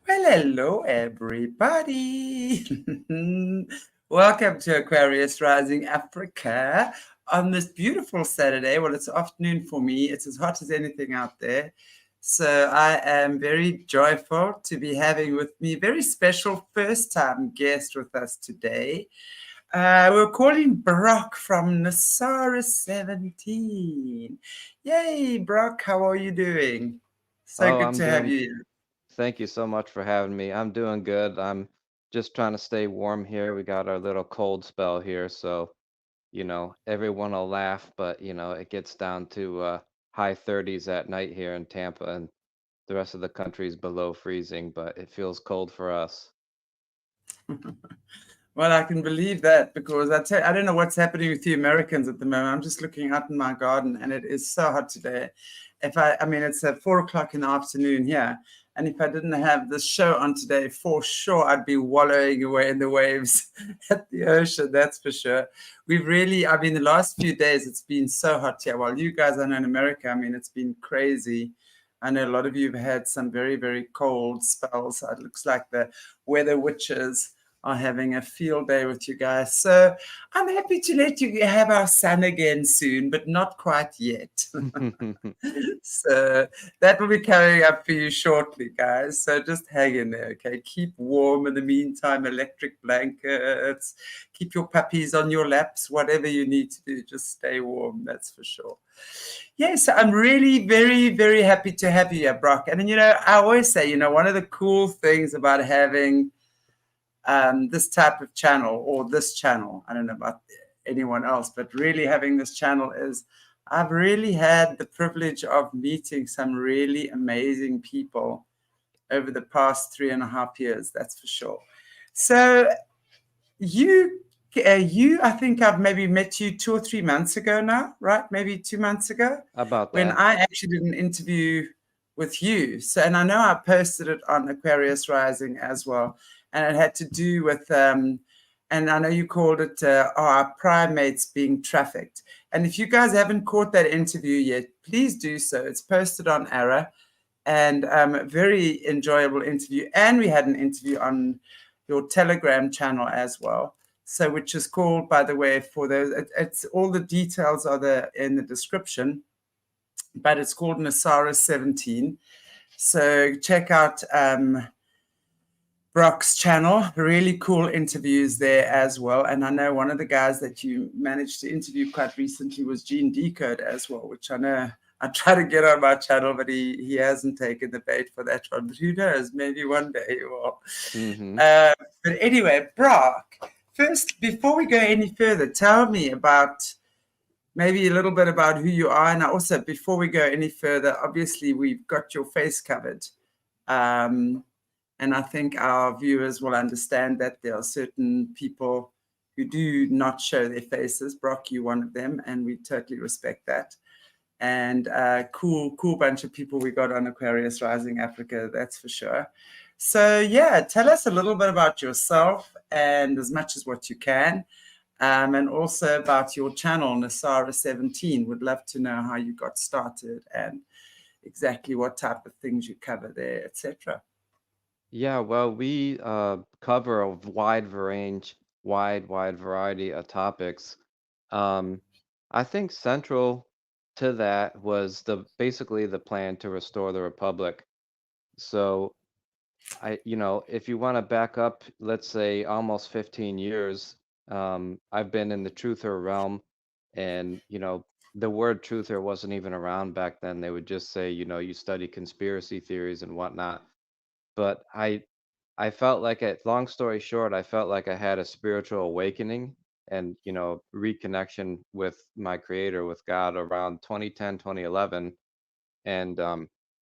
Well, hello, everybody. Welcome to Aquarius Rising Africa on this beautiful Saturday. Well, it's afternoon for me. It's as hot as anything out there. So I am very joyful to be having with me a very special first time guest with us today. We're calling Brock from Nesara 17. Yay, Brock, how are you doing? So Oh, good I'm to have doing, you here. thank you so much for having me. I'm doing good. I'm just trying to stay warm here. We got our little cold spell here, so, everyone will laugh, but, it gets down to high 30s at night here in Tampa, and the rest of the country's below freezing, but it feels cold for us. Well, I can believe that because I don't know what's happening with you Americans at the moment. I'm just looking out in my garden and it is so hot today. I mean, it's at 4 o'clock in the afternoon here. And if I didn't have this show on today, for sure, I'd be wallowing away in the waves at the ocean. That's for sure. I mean, the last few days, it's been so hot here. While you guys are in America, I mean, it's been crazy. I know a lot of you have had some very, very cold spells. It looks like the weather witches are having a field day with you guys. So I'm happy to let you have our sun again soon, but not quite yet. So that will be coming up for you shortly, guys. So just hang in there, okay? Keep warm in the meantime, electric blankets, keep your puppies on your laps, whatever you need to do, just stay warm, that's for sure. Yes, I'm really very, very happy to have you here, Brock. And I always say, one of the cool things about having this type of channel or this channel. I don't know about anyone else, but really having this channel is I've really had the privilege of meeting some really amazing people over the past 3.5 years. That's for sure. So you. I think I've maybe met you 2 or 3 months ago now, right? Maybe 2 months ago, About when that. I actually did an interview with you. So, and I know I posted it on Aquarius Rising as well, and it had to do with, and I know you called it our primates being trafficked. And if you guys haven't caught that interview yet, please do so. It's posted on Nara, and a very enjoyable interview. And we had an interview on your Telegram channel as well. So, which is called, by the way, for those, it's all the details are there in the description, but it's called Nesara 17. So check out Brock's channel. Really cool interviews there as well. And I know one of the guys that you managed to interview quite recently was Gene Decode as well, which I know I try to get on my channel, but he hasn't taken the bait for that one. But who knows? Maybe one day he will. Mm-hmm. But anyway, Brock, first, before we go any further, tell me about maybe a little bit about who you are. And also, before we go any further, obviously, we've got your face covered. Um, and I think our viewers will understand that there are certain people who do not show their faces. Brock, you one of them, and we totally respect that. And cool bunch of people we got on Aquarius Rising Africa, that's for sure. So yeah, tell us a little bit about yourself and as much as what you can, and also about your channel, Nesara 17. Would love to know how you got started and exactly what type of things you cover there, etc. Yeah, well, we cover a wide range, wide variety of topics. Um, I think central to that was the basically the plan to restore the Republic. So if you want to back up, let's say almost 15 years, I've been in the truther realm, and the word truther wasn't even around back then. They would just say, you study conspiracy theories and whatnot. But I felt like long story short, I felt like I had a spiritual awakening and, reconnection with my creator, with God around 2010, 2011. And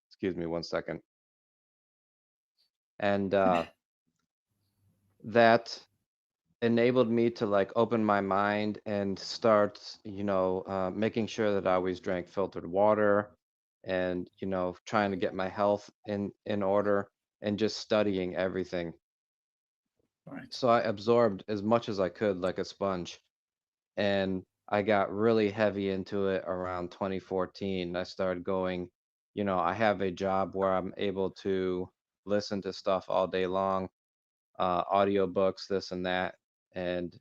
excuse me 1 second. And that enabled me to like open my mind and start, making sure that I always drank filtered water and, trying to get my health in order and just studying everything. Right. So I absorbed as much as I could like a sponge. And I got really heavy into it around 2014. I started going, I have a job where I'm able to listen to stuff all day long, audiobooks, this and that. And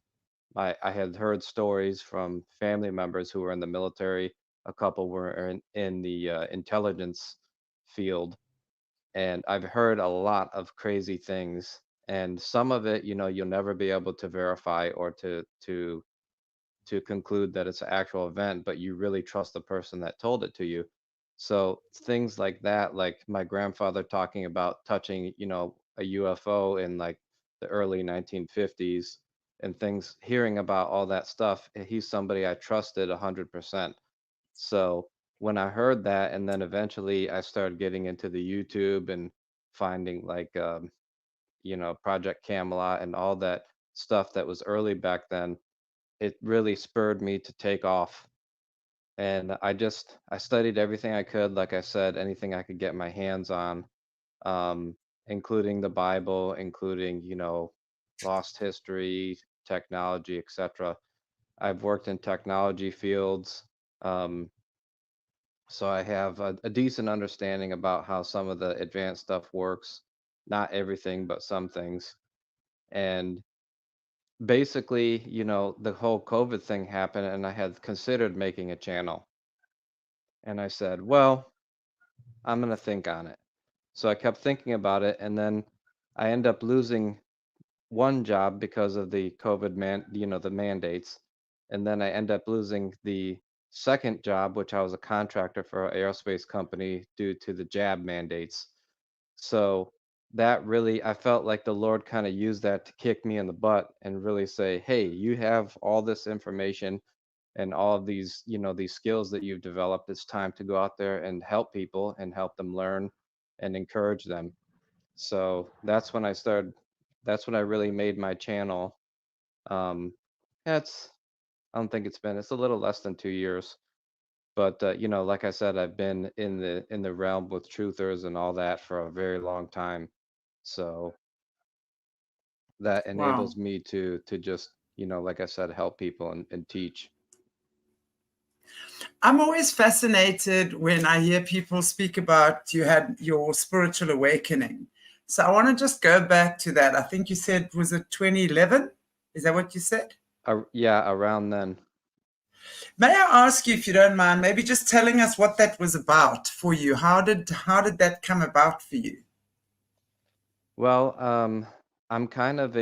I had heard stories from family members who were in the military. A couple were in the intelligence field, and I've heard a lot of crazy things. And some of it, you'll never be able to verify or to conclude that it's an actual event, but you really trust the person that told it to you. So things like that, like my grandfather talking about touching, a UFO in like the early 1950s and things, hearing about all that stuff, he's somebody I trusted 100%. So when I heard that, and then eventually I started getting into the YouTube and finding like, Project Camelot and all that stuff that was early back then, it really spurred me to take off. And I studied everything I could, like I said, anything I could get my hands on, um, including the Bible, including, lost history, technology, etc. I've worked in technology fields, um, so I have a decent understanding about how some of the advanced stuff works. Not everything, but some things. And basically, the whole COVID thing happened, and I had considered making a channel. And I said, well, I'm going to think on it. So I kept thinking about it, and then I end up losing one job because of the COVID the mandates. And then I end up losing the second job, which I was a contractor for an aerospace company due to the jab mandates. So that really, I felt like the Lord kind of used that to kick me in the butt and really say, hey, you have all this information and all of these, these skills that you've developed. It's time to go out there and help people and help them learn and encourage them. So that's when I really made my channel. Um, that's, I don't think it's a little less than 2 years. But like I said, I've been in the realm with truthers and all that for a very long time. So that Wow. enables me to just, like I said, help people and teach. I'm always fascinated when I hear people speak about you had your spiritual awakening. So I want to just go back to that. I think you said, was it 2011? Is that what you said? Yeah, around then. May I ask you, if you don't mind, maybe just telling us what that was about for you? How did that come about for you? Well, I'm kind of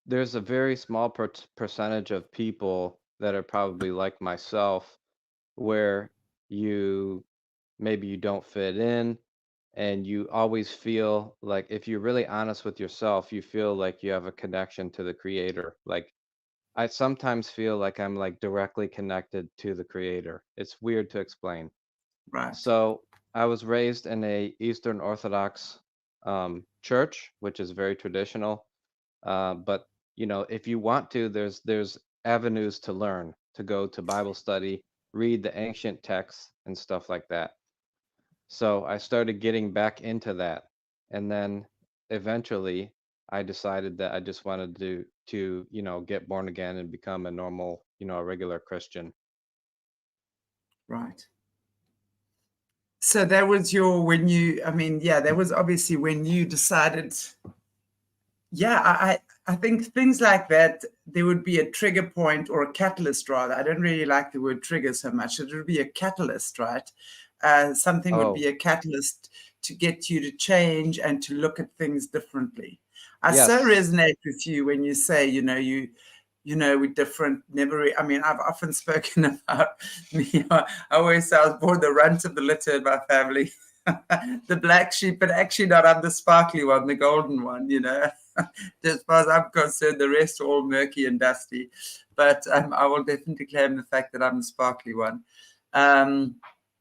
there's a very small percentage of people that are probably like myself where you maybe you don't fit in and you always feel like if you're really honest with yourself, you feel like you have a connection to the creator. Like I sometimes feel like I'm like directly connected to the creator. It's weird to explain. Right. So I was raised in a Eastern Orthodox church, which is very traditional. But if you want to, there's avenues to learn, to go to Bible study, read the ancient texts and stuff like that. So I started getting back into that. And then eventually I decided that I just wanted to get born again and become a normal, a regular Christian. Right. So that was when you, I mean, yeah, that was obviously when you decided, yeah, I think things like that, there would be a trigger point or a catalyst rather. I don't really like the word trigger so much. It would be a catalyst, right? Something would be Oh, a catalyst to get you to change and to look at things differently. I so yes. resonate with you when you say, we're different. I mean, I've often spoken about me. I always say I was born the runt of the litter in my family, the black sheep, but actually not. I'm the sparkly one, the golden one. As far as I'm concerned, the rest are all murky and dusty. But I will definitely claim the fact that I'm the sparkly one. Um,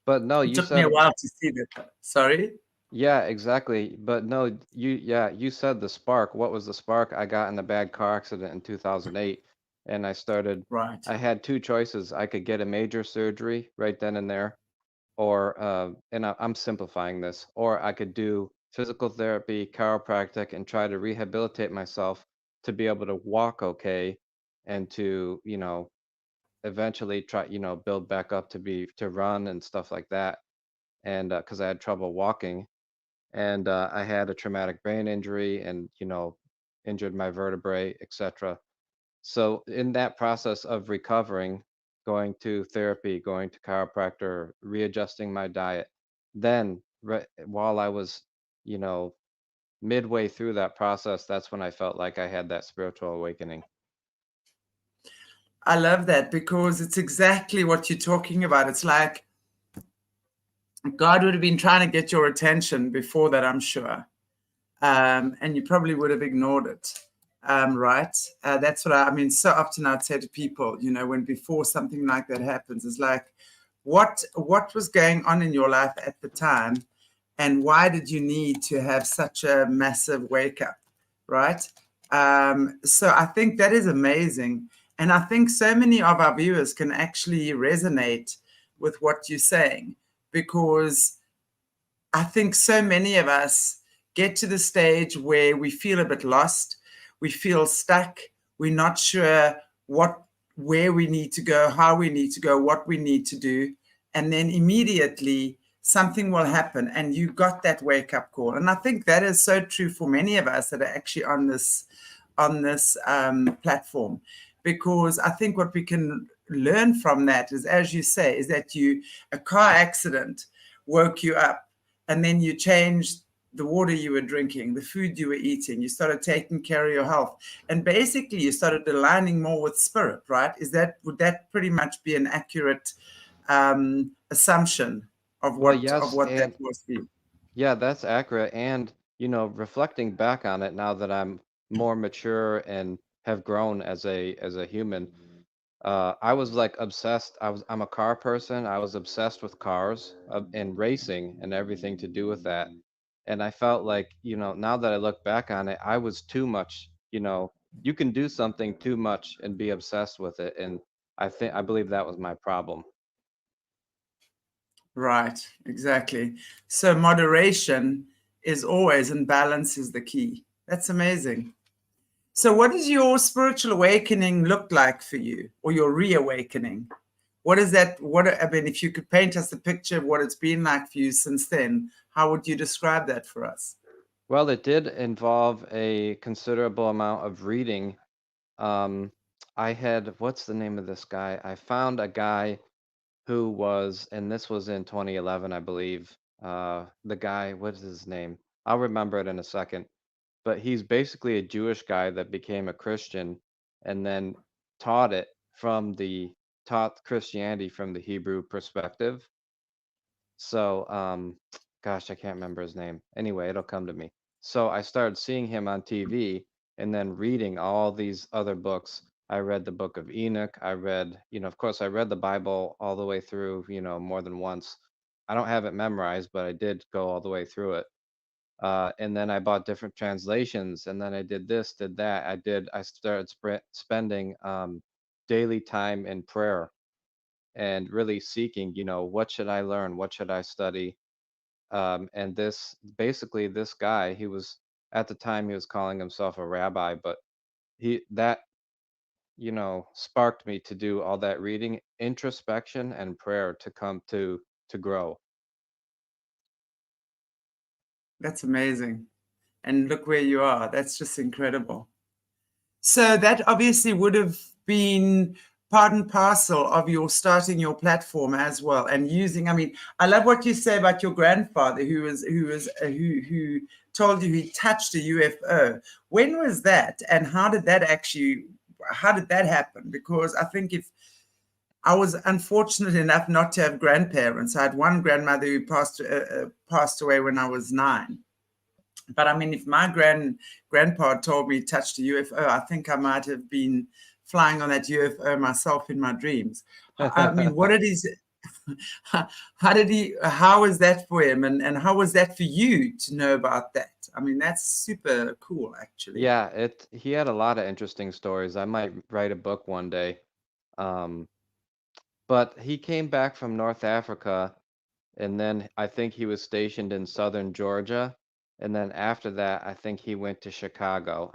But no, it you took me a said, while to see that. Sorry? yeah, exactly. But no, you said the spark. What was the spark? I got in a bad car accident in 2008 and Right, I had two choices. I could get a major surgery right then and there, or, and I'm simplifying this, or I could do physical therapy, chiropractic, and try to rehabilitate myself to be able to walk okay and to, eventually try, build back up to run and stuff like that. And because I had trouble walking. and I had a traumatic brain injury, and injured my vertebrae, etc. So in that process of recovering, going to therapy, going to chiropractor, readjusting my diet, then while I was, you know, midway through that process, that's when I felt like I had that spiritual awakening. I love that because it's exactly what you're talking about. It's like God would have been trying to get your attention before that, I'm sure. And you probably would have ignored it. Right? That's what I mean. So often I'd say to people, when before something like that happens, it's like, what was going on in your life at the time, and why did you need to have such a massive wake up, right? So I think that is amazing, and I think so many of our viewers can actually resonate with what you're saying, because I think so many of us get to the stage where we feel a bit lost, we feel stuck, we're not sure where we need to go, how we need to go, what we need to do, and then immediately something will happen and you got that wake up call. And I think that is so true for many of us that are actually on this platform, because I think what we can learn from that is, as you say, is that a car accident woke you up, and then you changed the water you were drinking, the food you were eating, you started taking care of your health, and basically you started aligning more with spirit, right? Would that pretty much be an accurate assumption of Well, what yes, that and was for you? yeah, that's accurate. And, reflecting back on it now that I'm more mature and have grown as a human, I was like obsessed. I'm a car person. I was obsessed with cars and racing and everything to do with that. And I felt like, now that I look back on it, I was too much, you can do something too much and be obsessed with it. And I believe that was my problem. Right, exactly. So moderation is always, and balance is the key. That's amazing. So what does your spiritual awakening look like for you, or your reawakening? What is that? I mean, if you could paint us a picture of what it's been like for you since then, how would you describe that for us? Well, it did involve a considerable amount of reading. Um, what's the name of this guy? I found a guy who was, and this was in 2011, I believe. The guy, what is his name? I'll remember it in a second. But he's basically a Jewish guy that became a Christian and then taught Christianity from the Hebrew perspective. So, gosh, I can't remember his name. Anyway, it'll come to me. So I started seeing him on TV and then reading all these other books. I read the Book of Enoch. I read, of course, I read the Bible all the way through, more than once. I don't have it memorized, but I did go all the way through it. And then I bought different translations, and then I did this, did that. I started spending daily time in prayer and really seeking, what should I learn? What should I study? And this guy, at the time, he was calling himself a rabbi, but that, sparked me to do all that reading, introspection, and prayer to come to grow. That's amazing. And look where you are. That's just incredible. So that obviously would have been part and parcel of your starting your platform as well, and using. I mean, I love what you say about your grandfather, who told you he touched a UFO. When was that, and how did that happen? Because I think if I was unfortunate enough not to have grandparents, I had one grandmother who passed away when I was 9. But I mean, if my grandpa told me he touched a UFO, I think I might have been flying on that UFO myself in my dreams. I mean, what did he? How was that for him, and how was that for you to know about that? I mean, that's super cool, actually. Yeah, he had a lot of interesting stories. I might write a book one day. Um, but he came back from North Africa, and then I think he was stationed in southern Georgia, and then after that, I think he went to Chicago.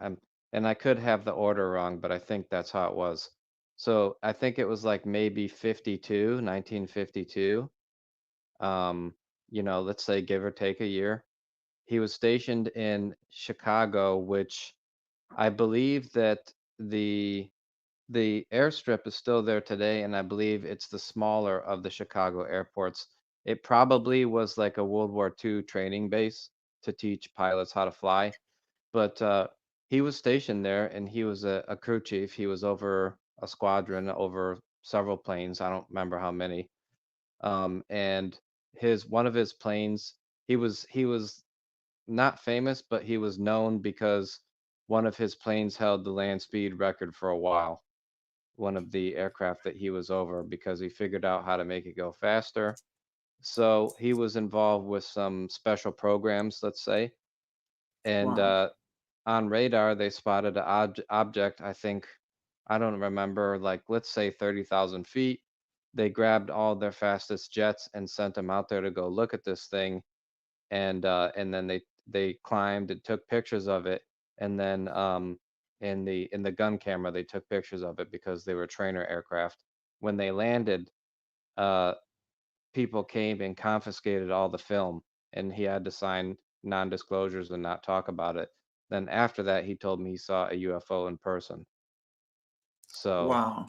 And I could have the order wrong, but I think that's how it was. So I think it was like maybe 1952. Let's say give or take a year. he was stationed in Chicago, which I believe that the the airstrip is still there today, and I believe it's the smaller of the Chicago airports. It probably was like a World War II training base to teach pilots how to fly, but he was stationed there, and he was a crew chief. He was over a squadron, over several planes. I don't remember how many. And his one of his planes, he was not famous, but he was known because one of his planes held the land speed record for a while, one of the aircraft that he was over, because he figured out how to make it go faster. So he was involved with some special programs, let's say, and Wow. on radar they spotted an object. I think, I don't remember, like let's say 30,000 feet. They grabbed all their fastest jets and sent them out there to go look at this thing, and then they climbed and took pictures of it, and then in the gun camera they took pictures of it because they were trainer aircraft. When they landed, uh people came and confiscated all the film, and he had to sign non-disclosures and not talk about it. Then after that he told me he saw a UFO in person. So Wow.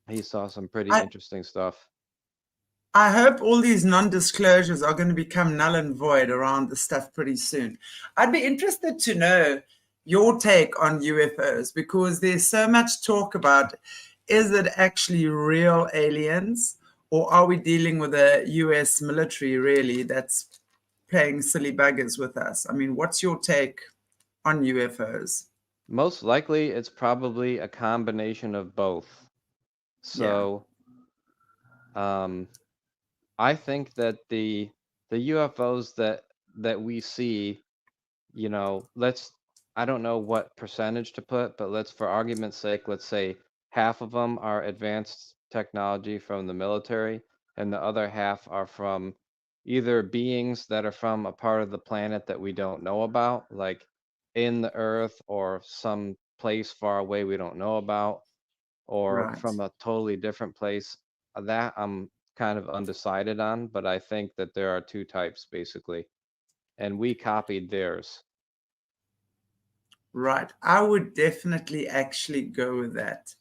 he saw some pretty I, interesting stuff. I hope all these non-disclosures are going to become null and void around this stuff pretty soon. I'd be interested to know your take on UFOs because there's so much talk about, is it actually real aliens, or are we dealing with a US military really that's playing silly buggers with us? I mean, what's your take on UFOs? Most likely it's probably a combination of both. Yeah, So um I think that the UFOs that we see, let's, I don't know what percentage to put, but let's, for argument's sake, let's say half of them are advanced technology from the military, and the other half are from either beings that are from a part of the planet that we don't know about, like in the Earth or some place far away we don't know about, or right. from a totally different place. That I'm kind of undecided on, but I think that there are two types basically, and we copied theirs. Right. I would definitely actually go with that.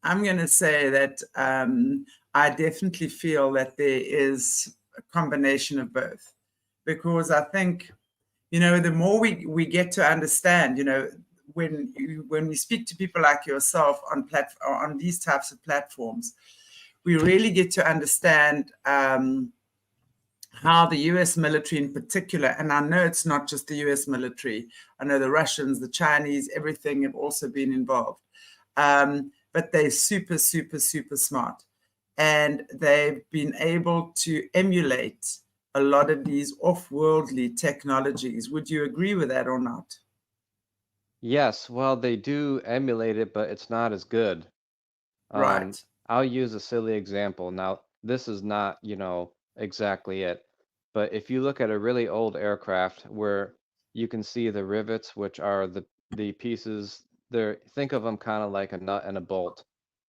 I'm going to say that I definitely feel that there is a combination of both because I think, the more we get to understand, when we speak to people like yourself on these types of platforms, we really get to understand how the US military in particular, and I know it's not just the US military, I know the Russians, the Chinese, everything have also been involved. But they're super, super, super smart. And they've been able to emulate a lot of these off-worldly technologies. Would you agree with that or not? Yes, well, they do emulate it, but it's not as good. Um, Right, I'll use a silly example. Now, this is not, exactly it, but if you look at a really old aircraft where you can see the rivets, which are the pieces, think of them kind of like a nut and a bolt,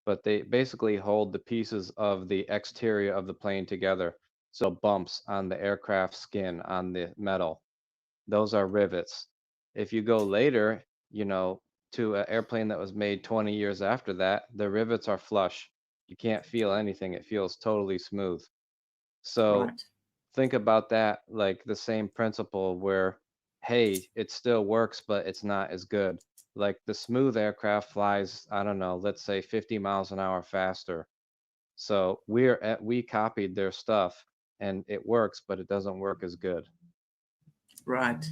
but they basically hold the pieces of the exterior of the plane together. So bumps on the aircraft skin on the metal, those are rivets. If you go later, to an airplane that was made 20 years after that, the rivets are flush. You can't feel anything. It feels totally smooth. So right, think about that, like the same principle where, hey, it still works, but it's not as good. Like the smooth aircraft flies, I don't know, let's say 50 miles an hour faster. So we copied their stuff, and it works, but it doesn't work as good. right.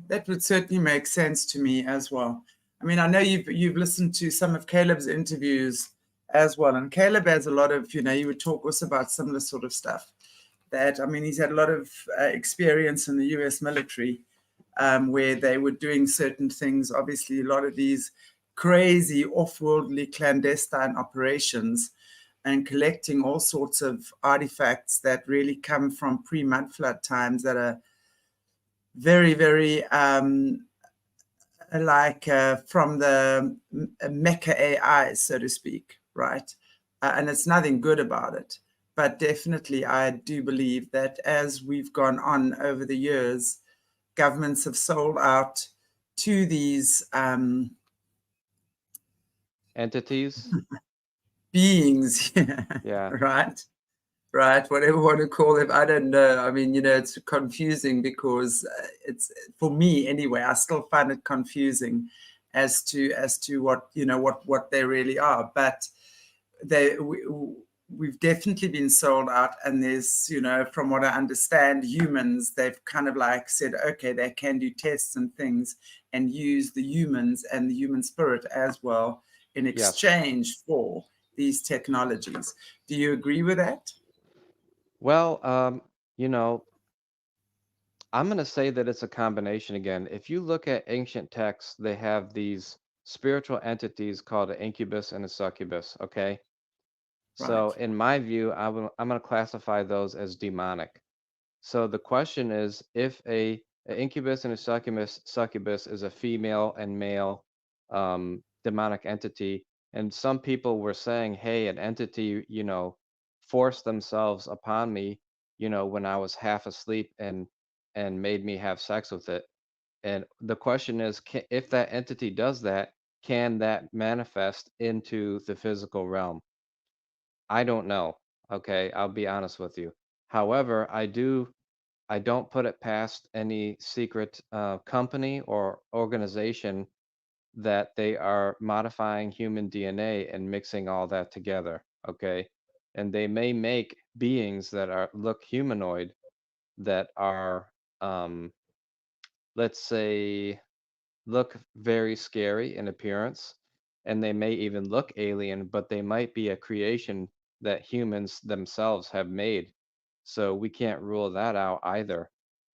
That would certainly make sense to me as well. I mean, I know you've listened to some of Caleb's interviews as well, and Caleb has a lot of, you would talk us about similar sort of stuff. That, I mean, he's had a lot of experience in the US military, where they were doing certain things. Obviously, a lot of these crazy off-worldly clandestine operations and collecting all sorts of artifacts that really come from pre-mud flood times that are very, very from the Mecca AI, so to speak, right? And it's nothing good about it. But definitely, I do believe that as we've gone on over the years, governments have sold out to these entities. beings, Yeah. right? Right, whatever you want to call them, I don't know. I mean, it's confusing because it's, for me anyway, I still find it confusing as to what what they really are. But we've definitely been sold out, and there's, from what I understand, humans, they've kind of like said, okay, they can do tests and things and use the humans and the human spirit as well in exchange for these technologies. Do you agree with that? Well, I'm going to say that it's a combination again. If you look at ancient texts, they have these spiritual entities called an incubus and a succubus, okay? So Right, in my view, I'm going to classify those as demonic. So the question is, if a incubus and a succubus is a female and male demonic entity, and some people were saying, hey, an entity, forced themselves upon me, when I was half asleep and made me have sex with it. And the question is, if that entity does that, can that manifest into the physical realm? I don't know. Okay, I'll be honest with you. However, I don't put it past any secret company or organization that they are modifying human DNA and mixing all that together. Okay, and they may make beings that look humanoid, that are, let's say, look very scary in appearance, and they may even look alien, but they might be a creation that humans themselves have made. So we can't rule that out either.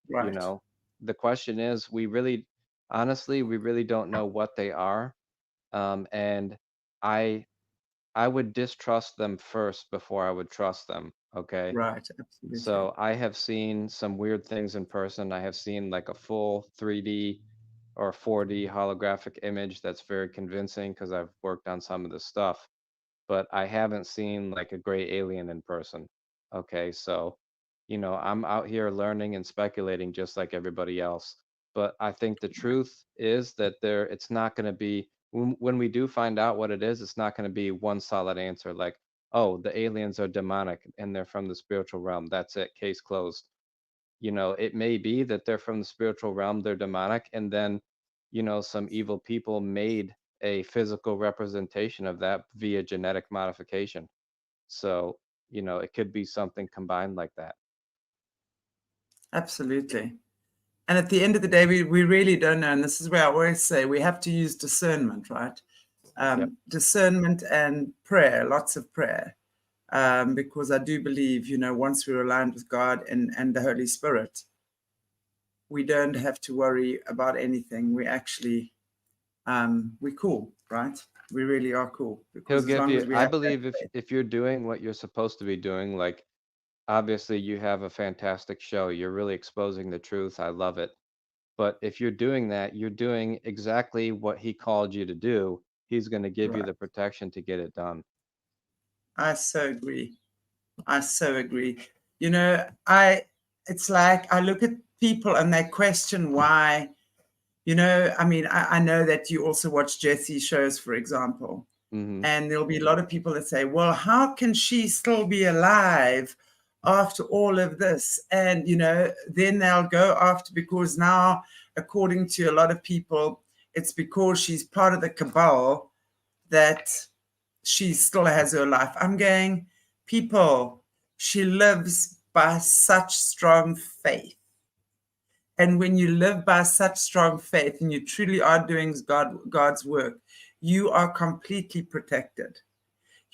You right, know, the question is, honestly, we really don't know what they are. And I I would distrust them first before I would trust them. Okay. right, absolutely. So I have seen some weird things in person. I have seen like a full 3D or 4D holographic image that's very convincing because I've worked on some of the stuff, but I haven't seen like a gray alien in person. Okay, so, I'm out here learning and speculating just like everybody else. But I think the truth is that it's not going to be, when we do find out what it is, it's not going to be one solid answer like, oh, the aliens are demonic and they're from the spiritual realm. That's it, case closed. It may be that they're from the spiritual realm, they're demonic, and then, some evil people made a physical representation of that via genetic modification. So, it could be something combined like that. Absolutely. And at the end of the day, we really don't know. And this is where I always say we have to use discernment, right? Yep. Discernment and prayer, lots of prayer. Because I do believe, once we're aligned with God and the Holy Spirit, we don't have to worry about anything. We actually, we're cool, right? We really are cool, He'll because as give long you, as we I have that believe faith. if you're doing what you're supposed to be doing, like obviously you have a fantastic show. You're really exposing the truth. I love it. But if you're doing that, you're doing exactly what he called you to do. He's going to give you Right. the protection to get it done. I so agree. I so agree. It's like I look at people and they question why, I mean, I know that you also watch Jesse's shows, for example, Hmm. and there'll be a lot of people that say, well, how can she still be alive after all of this? And, then they'll go after, because now, according to a lot of people, it's because she's part of the cabal that she still has her life. I'm going, people, she lives by such strong faith. And when you live by such strong faith and you truly are doing God's work, you are completely protected.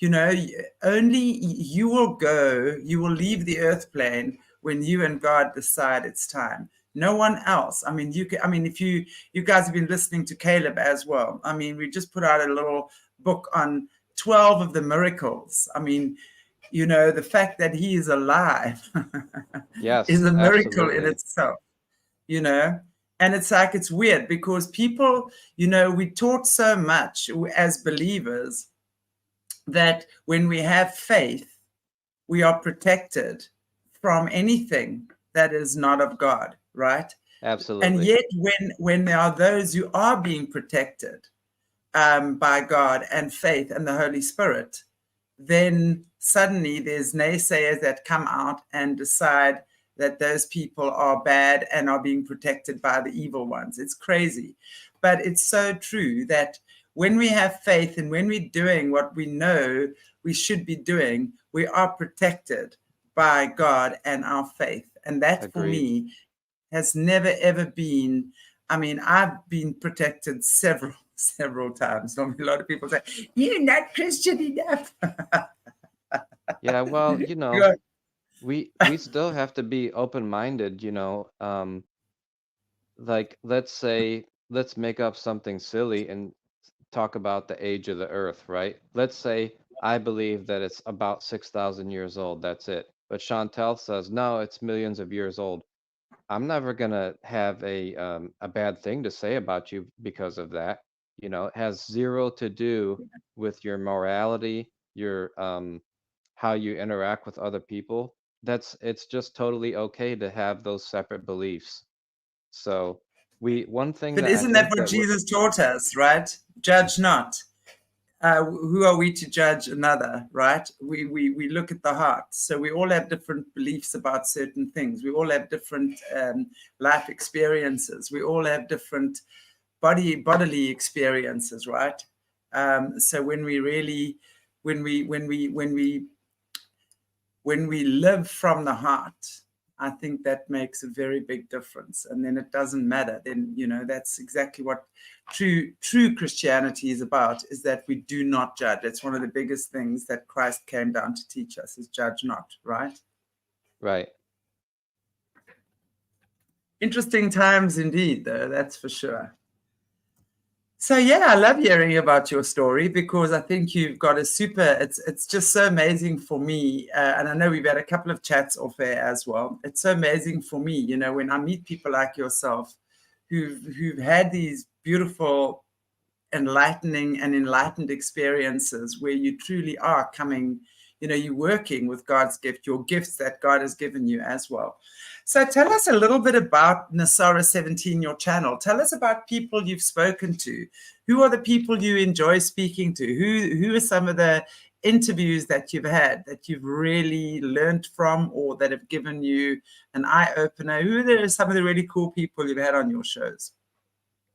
Only you will go, you will leave the earth plane when you and God decide it's time. No one else. I mean, if you guys have been listening to Caleb as well. I mean, we just put out a little book on 12 of the miracles. I mean, the fact that he is alive is Yes, a miracle in absolutely. itself, you know and it's like, it's weird because people, we taught so much as believers that when we have faith, we are protected from anything that is not of God, right? And Absolutely. yet, when there are those who are being protected by God and faith and the Holy Spirit, then suddenly there's naysayers that come out and decide that those people are bad and are being protected by the evil ones. It's crazy. But it's so true that when we have faith and when we're doing what we know we should be doing, we are protected by God and our faith. And that for Agreed. me has never ever been. I mean, I've been protected several times. A lot of people say, "You're not Christian enough." Yeah, well, Yeah. we still have to be open-minded, like let's make up something silly and talk about the age of the earth, right? Let's say I believe that it's about 6,000 years old, that's it. But Chantel says, no, it's millions of years old. I'm never gonna have a bad thing to say about you because of that. It has zero to do with your morality, your how you interact with other people. It's just totally okay to have those separate beliefs. So one thing But that I isn't that think what that we're Jesus taught us, right? Judge not. Who are we to judge another, right? We look at the heart. So we all have different beliefs about certain things. We all have different life experiences. We all have different bodily experiences, right? So when we really, when we live from the heart, I think that makes a very big difference. And then it doesn't matter. Then, that's exactly what true Christianity is about, is that we do not judge. It's one of the biggest things that Christ came down to teach us, is judge not, right? right. Interesting times indeed, though, that's for sure. So yeah, I love hearing about your story, because I think you've got a super. It's just so amazing for me, and I know we've had a couple of chats off air as well. It's so amazing for me, when I meet people like yourself, who've had these beautiful, enlightened experiences where you truly are coming. You're working with God's gift, your gifts that God has given you as well. So tell us a little bit about Nesara 17, your channel. Tell us about people you've spoken to. Who are the people you enjoy speaking to? Who are some of the interviews that you've had that you've really learned from, or that have given you an eye opener? Who are some of the really cool people you've had on your shows?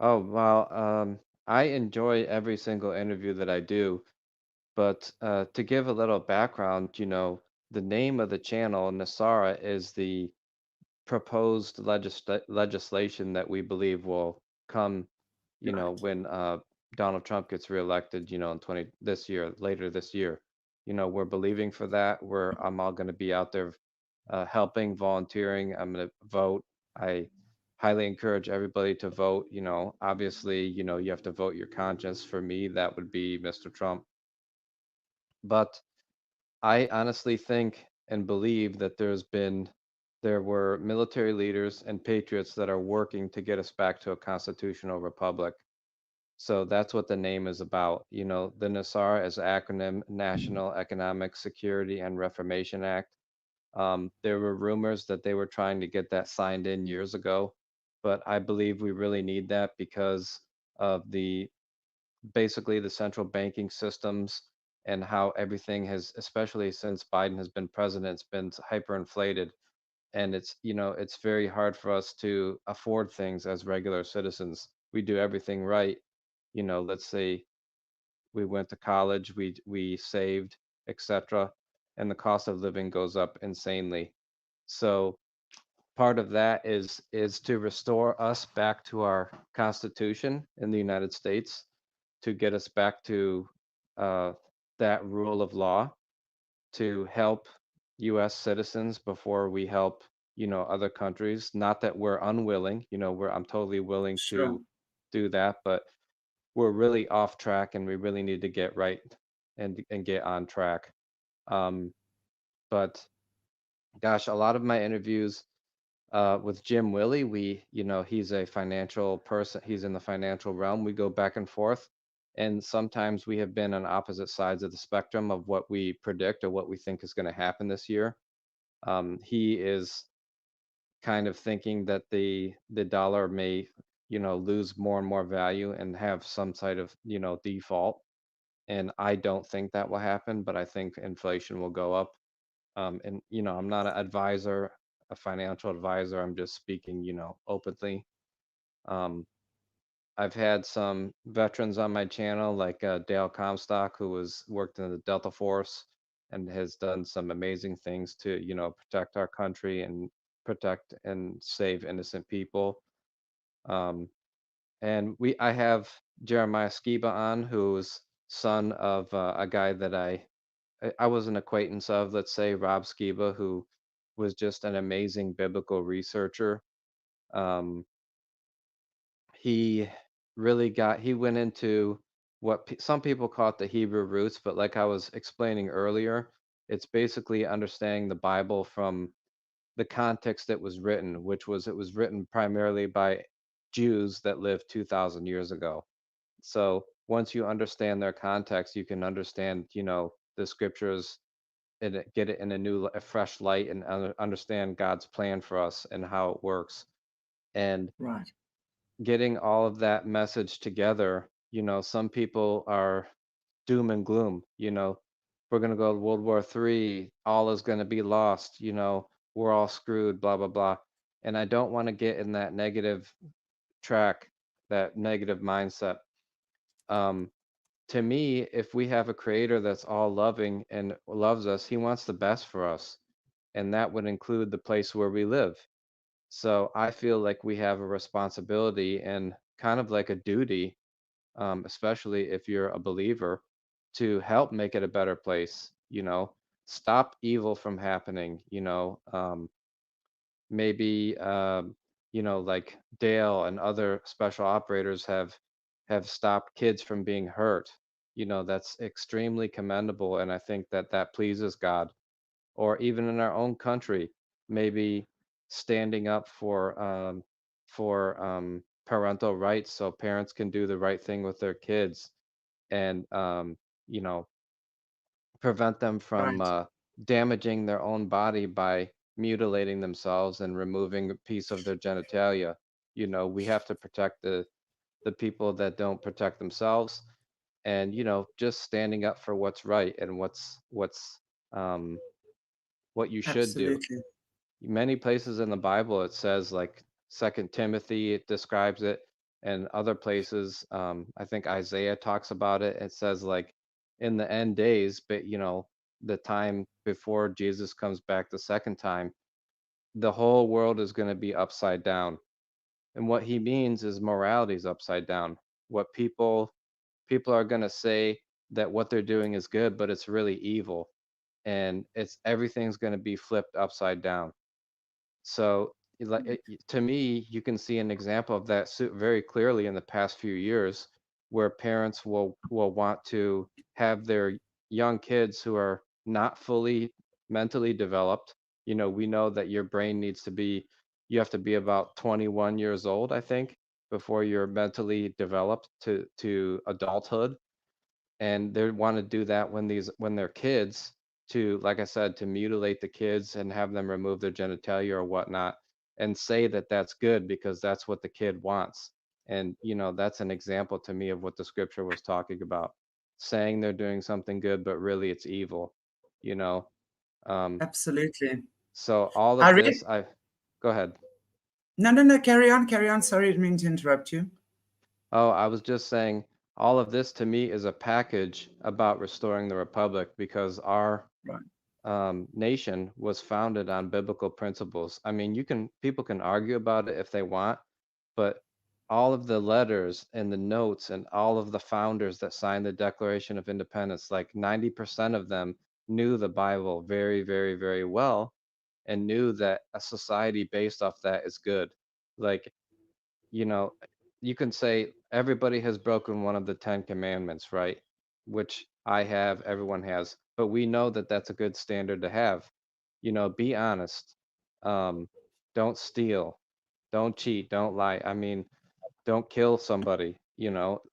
Oh, well, I enjoy every single interview that I do, but to give a little background, the name of the channel, Nesara, is the proposed legislation that we believe will come, when Donald Trump gets reelected, in 20 this year, later this year. We're believing for that. I'm all going to be out there helping, volunteering. I'm going to vote. I highly encourage everybody to vote. Obviously, you have to vote your conscience. For me, that would be Mr. Trump. But I honestly think and believe that there were military leaders and patriots that are working to get us back to a constitutional republic. So that's what the name is about. The NASARA is acronym National Economic Security and Reformation Act. There were rumors that they were trying to get that signed in years ago, but I believe we really need that because of basically the central banking systems and how everything has, especially since Biden has been president, it's been hyperinflated. And it's very hard for us to afford things as regular citizens. We do everything right. Let's say we went to college, we saved, etc., and the cost of living goes up insanely. So part of that is to restore us back to our Constitution in the United States, to get us back to uh, that rule of law, to help U.S. citizens before we help, other countries. Not that we're unwilling, I'm totally willing Sure. to do that, but we're really off track and we really need to get right and get on track. Um, but gosh, a lot of my interviews with Jim Willie, he's a financial person. He's in the financial realm. We go back and forth, and sometimes we have been on opposite sides of the spectrum of what we predict or what we think is going to happen this year. He is kind of thinking that the dollar may, lose more and more value and have some sort of, default. And I don't think that will happen, but I think inflation will go up. And I'm not an advisor, a financial advisor. I'm just speaking, openly. Um, I've had some veterans on my channel, like Dale Comstock, who was worked in the Delta Force and has done some amazing things to, protect our country and protect and save innocent people. Um, and I have Jeremiah Skiba on, who's son of a guy that I was an acquaintance of, let's say, Rob Skiba, who was just an amazing biblical researcher. Um, he he went into what some people call it the Hebrew roots, but like I was explaining earlier, it's basically understanding the Bible from the context it was written, it was written primarily by Jews that lived 2,000 years ago. So once you understand their context, you can understand, the scriptures and get it in a fresh light and understand God's plan for us and how it works. And Right. getting all of that message together, some people are doom and gloom, we're going to go to World War III, all is going to be lost, we're all screwed, blah, blah, blah. And I don't want to get in that negative track, that negative mindset. Um, to me, if we have a creator that's all loving and loves us, he wants the best for us. And that would include the place where we live. So I feel like we have a responsibility and kind of like a duty, especially if you're a believer, to help make it a better place, stop evil from happening, maybe, like Dale and other special operators have stopped kids from being hurt. That's extremely commendable, and I think that that pleases God. Or even in our own country, maybe standing up for parental rights so parents can do the right thing with their kids and you know prevent them from Right. damaging their own body by mutilating themselves and removing a piece of their genitalia. We have to protect the people that don't protect themselves, and just standing up for what's right and um what you should do. Absolutely. Many places in the Bible it says, like Second Timothy, it describes it, and other places, I think Isaiah talks about it. It says like in the end days, but the time before Jesus comes back the second time, the whole world is going to be upside down. And what he means is morality is upside down. What people are going to say that what they're doing is good, but it's really evil, and it's everything's going to be flipped upside down. So, to me, you can see an example of that very clearly in the past few years, where parents will want to have their young kids who are not fully mentally developed. We know that your brain needs to be, you have to be about 21 years old, I think, before you're mentally developed to adulthood, and they want to do that when they're kids, to, like I said, to mutilate the kids and have them remove their genitalia or whatnot, and say that that's good because that's what the kid wants. And that's an example to me of what the scripture was talking about, saying they're doing something good but really it's evil. you know um Absolutely. so all I of read. this, I go ahead. No, no, no. Carry on. Carry on. Sorry, I didn't mean to interrupt you. Oh, I was just saying, all of this to me is a package about restoring the republic, because our Right. nation was founded on biblical principles. I mean, people can argue about it if they want, but all of the letters and the notes and all of the founders that signed the Declaration of Independence, like 90% of them knew the Bible very, very, very well, and knew that a society based off that is good. Like, you know, you can say everybody has broken one of the 10 commandments, right? Which I have, everyone has, but we know that that's a good standard to have. Be honest. Um, don't steal. Don't cheat. Don't lie. I mean, don't kill somebody.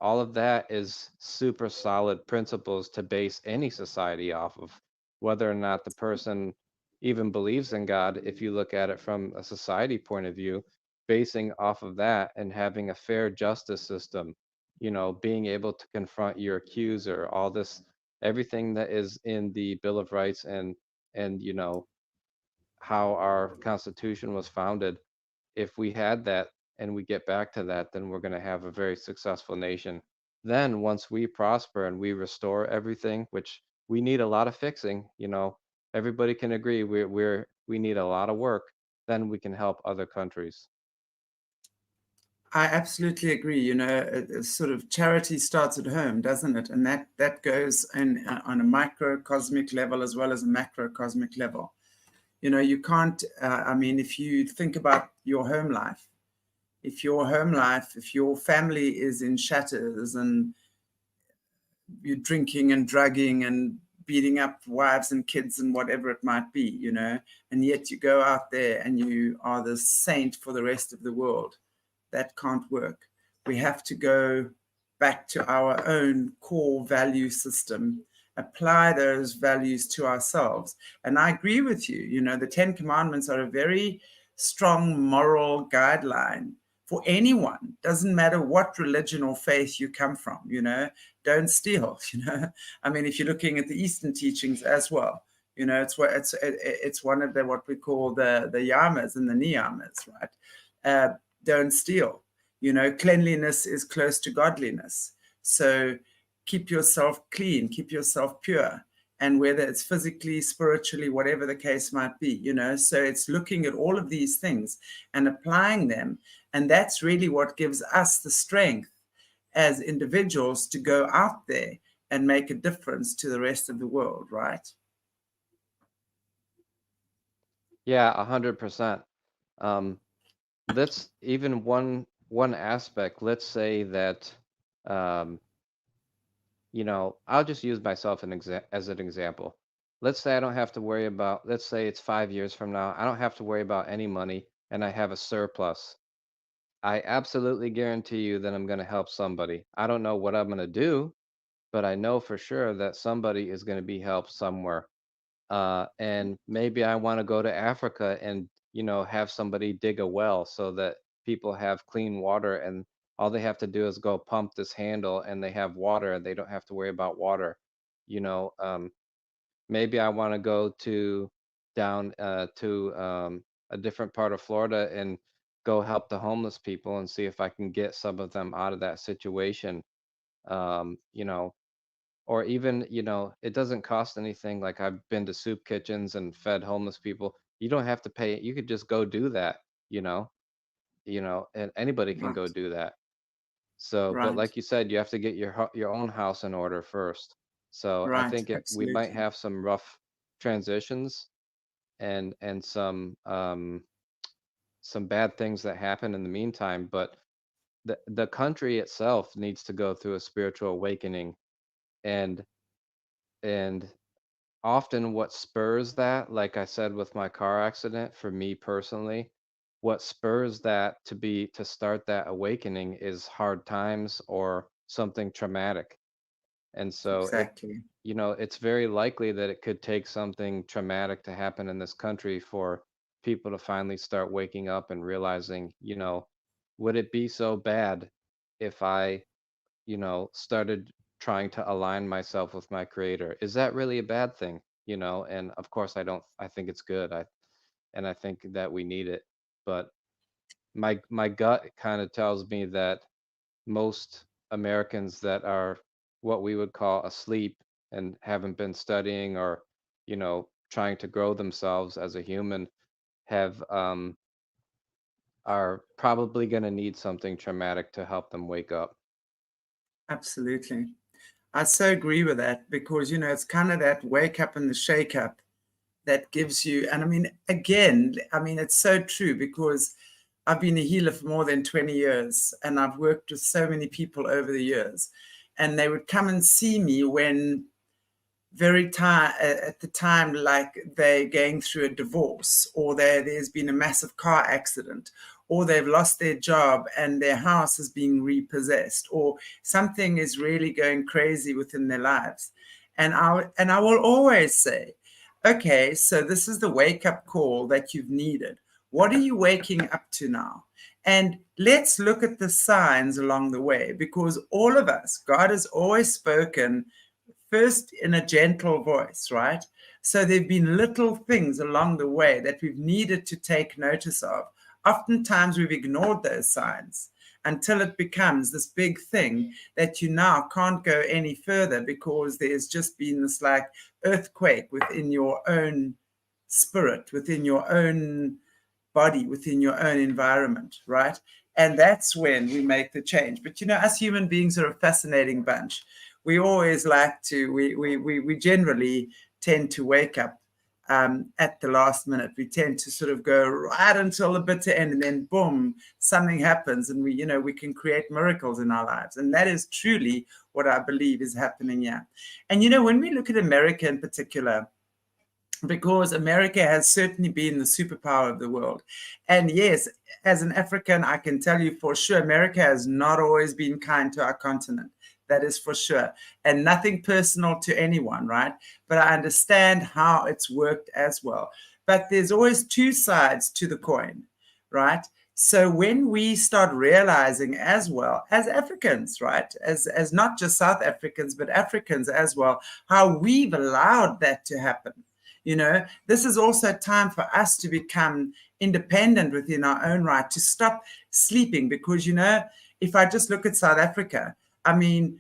All of that is super solid principles to base any society off of, whether or not the person even believes in God, if you look at it from a society point of view, basing off of that and having a fair justice system, being able to confront your accuser, all this, everything that is in the Bill of Rights and how our Constitution was founded. If we had that and we get back to that, then we're going to have a very successful nation. Then once we prosper and we restore everything, which we need a lot of fixing, everybody can agree we need a lot of work, then we can help other countries. I absolutely agree. Sort of charity starts at home, doesn't it? And that goes on a microcosmic level as well as a macrocosmic level. You can't, if you think about your home life, if your family is in shatters and you're drinking and drugging and beating up wives and kids and whatever it might be, and yet you go out there and you are the saint for the rest of the world, that can't work. We have to go back to our own core value system, apply those values to ourselves. And I agree with you. The 10 Commandments are a very strong moral guideline for anyone. Doesn't matter what religion or faith you come from, don't steal, if you're looking at the Eastern teachings as well, it's one of the, what we call the yamas and the niyamas, right? Don't steal. Cleanliness is close to godliness. So keep yourself clean, keep yourself pure. And whether it's physically, spiritually, whatever the case might be, so it's looking at all of these things and applying them. And that's really what gives us the strength as individuals to go out there and make a difference to the rest of the world, right? Yeah, 100%. Let's even one aspect. Let's say that, um, I'll just use myself as an example. Let's say I don't have to worry about. Let's say it's 5 years from now. I don't have to worry about any money, and I have a surplus. I absolutely guarantee you that I'm going to help somebody. I don't know what I'm going to do, but I know for sure that somebody is going to be helped somewhere. And maybe I want to go to Africa and, have somebody dig a well so that people have clean water and all they have to do is go pump this handle and they have water and they don't have to worry about water. You know, um, Maybe I want to go down to a different part of Florida and go help the homeless people and see if I can get some of them out of that situation. Um, you know, or even, it doesn't cost anything. Like I've been to soup kitchens and fed homeless people. You don't have to pay. You could just go do that, you know, and anybody can go Right, do that. So, but right, like you said, you have to get your own house in order first. So I right, think we might absolutely. have some rough transitions and some bad things that happen in the meantime, but the country itself needs to go through a spiritual awakening and and often what spurs that, like I said with my car accident, for me personally, what spurs that to start that awakening is hard times or something traumatic. And so Exactly. it's very likely that it could take something traumatic to happen in this country for people to finally start waking up and realizing, would it be so bad if I started trying to align myself with my creator? Is that really a bad thing? And of course I think it's good. I think that we need it. But my gut kind of tells me that most Americans that are what we would call asleep and haven't been studying or, trying to grow themselves as a human have are probably going to need something traumatic to help them wake up. Absolutely. I so agree with that because, it's kind of that wake up and the shake up that gives you, and again, it's so true because I've been a healer for more than 20 years and I've worked with so many people over the years. And they would come and see me when at the time, like they're going through a divorce or there's been a massive car accident or they've lost their job and their house is being repossessed or something is really going crazy within their lives. And I will always say, okay, so this is the wake-up call that you've needed. What are you waking up to now? And let's look at the signs along the way, because all of us, God has always spoken first in a gentle voice, right? So there've been little things along the way that we've needed to take notice of. Oftentimes we've ignored those signs until it becomes this big thing that you now can't go any further, because there's just been this like earthquake within your own spirit, within your own body, within your own environment, right? And that's when we make the change. But you know, us human beings are a fascinating bunch. We always like to, we generally tend to wake up at the last minute. We tend to sort of go right until the bitter end, and then boom, something happens, and we can create miracles in our lives. And that is truly what I believe is happening here. And you know, when we look at America in particular, because America has certainly been the superpower of the world. And yes, as an African, I can tell you for sure, America has not always been kind to our continent. That is for sure. And nothing personal to anyone, right? But I understand how it's worked as well. But there's always two sides to the coin, right? So when we start realizing as well as Africans, right, as not just South Africans, but Africans as well, how we've allowed that to happen. You know, this is also time for us to become independent within our own right, to stop sleeping. Because, you know, if I just look at South Africa, I mean,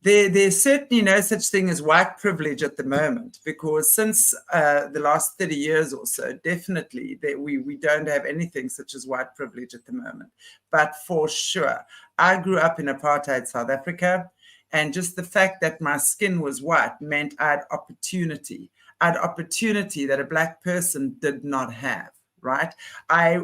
there's certainly no such thing as white privilege at the moment, because since the last 30 years or so, definitely we don't have anything such as white privilege at the moment. But for sure, I grew up in apartheid South Africa, and just the fact that my skin was white meant I had opportunity. I had opportunity that a Black person did not have, right? I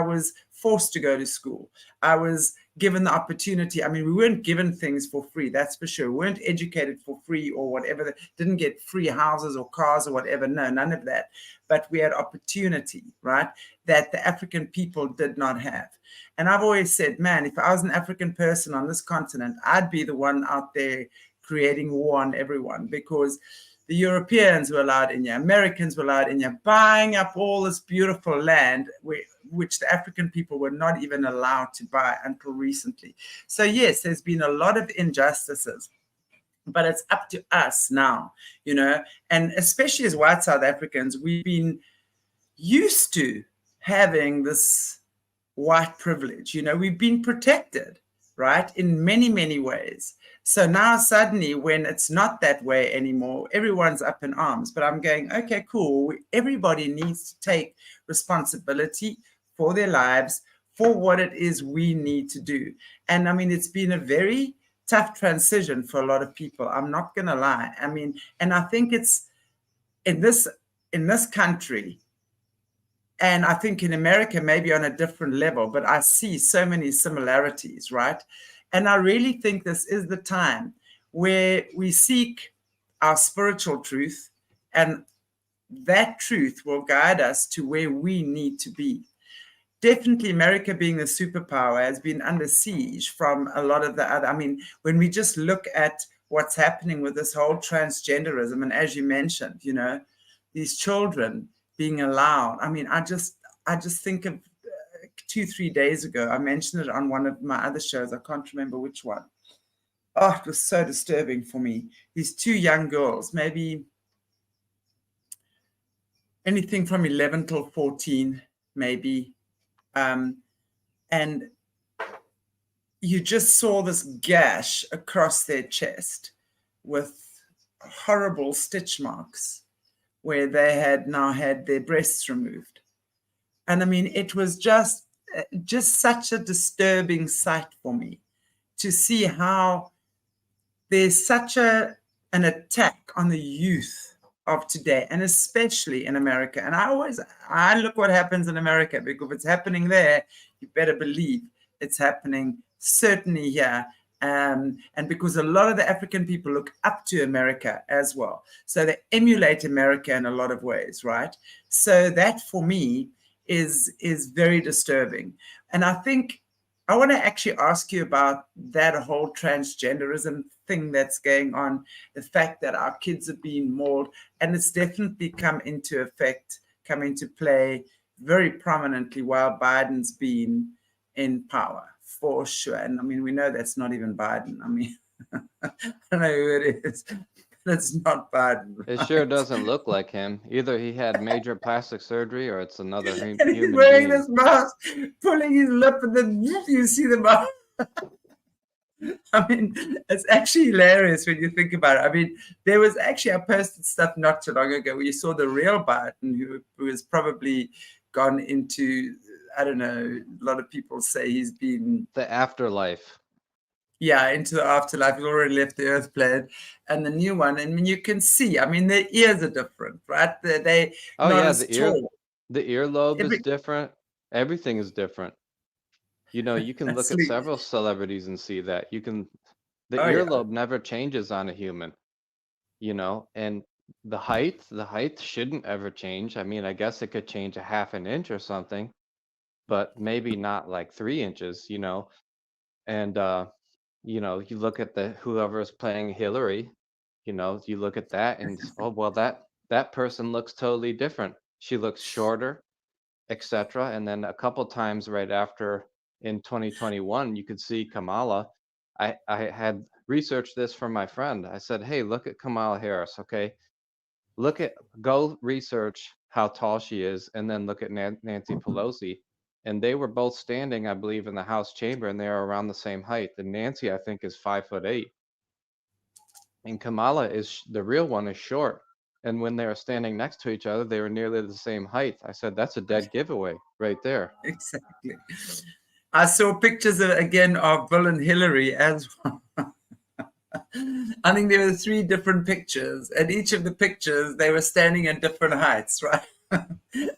was forced to go to school. I was given the opportunity. I mean, we weren't given things for free, that's for sure. We weren't educated for free or whatever. Didn't get free houses or cars or whatever. No, none of that. But we had opportunity, right, that the African people did not have. And I've always said, man, if I was an African person on this continent, I'd be the one out there creating war on everyone, because the Europeans were allowed in here, Americans were allowed in here, buying up all this beautiful land, which the African people were not even allowed to buy until recently. So yes, there's been a lot of injustices, but it's up to us now, you know, and especially as white South Africans, we've been used to having this white privilege. You know, we've been protected, right, in many, many ways. So now suddenly, when it's not that way anymore, everyone's up in arms. But I'm going, okay, cool. Everybody needs to take responsibility for their lives, for what it is we need to do. And I mean, it's been a very tough transition for a lot of people. I'm not going to lie. I mean, and I think it's in this country, and I think in America, maybe on a different level, but I see so many similarities, right? And I really think this is the time where we seek our spiritual truth, and that truth will guide us to where we need to be. Definitely America, being the superpower, has been under siege from a lot of the other. I mean, when we just look at what's happening with this whole transgenderism, and as you mentioned, you know, these children being allowed. I mean, I just think of 2-3 days ago, I mentioned it on one of my other shows. I can't remember which one. Oh, it was so disturbing for me. These two young girls, maybe anything from 11 till 14, maybe. And you just saw this gash across their chest with horrible stitch marks where they had now had their breasts removed. And I mean, it was just such a disturbing sight for me to see how there's such an attack on the youth of today, and especially in America. And I look what happens in America, because if it's happening there, you better believe it's happening certainly here. And because a lot of the African people look up to America as well. So they emulate America in a lot of ways, right? So that for me is very disturbing. And I think I want to actually ask you about that whole transgenderism thing that's going on, the fact that our kids are being mauled, and it's definitely come into play very prominently while Biden's been in power, for sure. And I mean, we know that's not even Biden. I mean, I don't know who it is, but it's not Biden. It Right? sure doesn't look like him. Either he had major plastic surgery or it's another And he's human wearing being. this mask, pulling his lip, and then you see the mask. I mean, it's actually hilarious when you think about it. I mean, there was actually, I posted stuff not too long ago where you saw the real Biden who has probably gone into, I don't know, a lot of people say he's been, The afterlife. yeah, into the afterlife. He's already left the earth plane. And the new one, I mean, you can see, I mean, their ears are different, right? They Oh not yeah, as tall. the earlobe is Every, different. Everything is different. You know, you can look at sleep. several celebrities and see that. The Oh, yeah. earlobe never changes on a human, you know, and the height shouldn't ever change. I mean, I guess it could change a half an inch or something, but maybe not like 3 inches, you know. And you know, you look at whoever is playing Hillary, you know, you look at that and oh well that person looks totally different. She looks shorter, etc. And then a couple times right after in 2021, you could see Kamala. I had researched this from my friend. I said, "Hey, look at Kamala Harris, okay? Go research how tall she is, and then look at Nancy Pelosi." And they were both standing, I believe, in the House chamber, and they are around the same height. And Nancy, I think, is 5'8", and Kamala is the real one is short. And when they were standing next to each other, they were nearly the same height. I said, "That's a dead giveaway right there." Exactly. I saw pictures again of Bill and Hillary as well. I think there were 3 different pictures, and each of the pictures they were standing at different heights, right?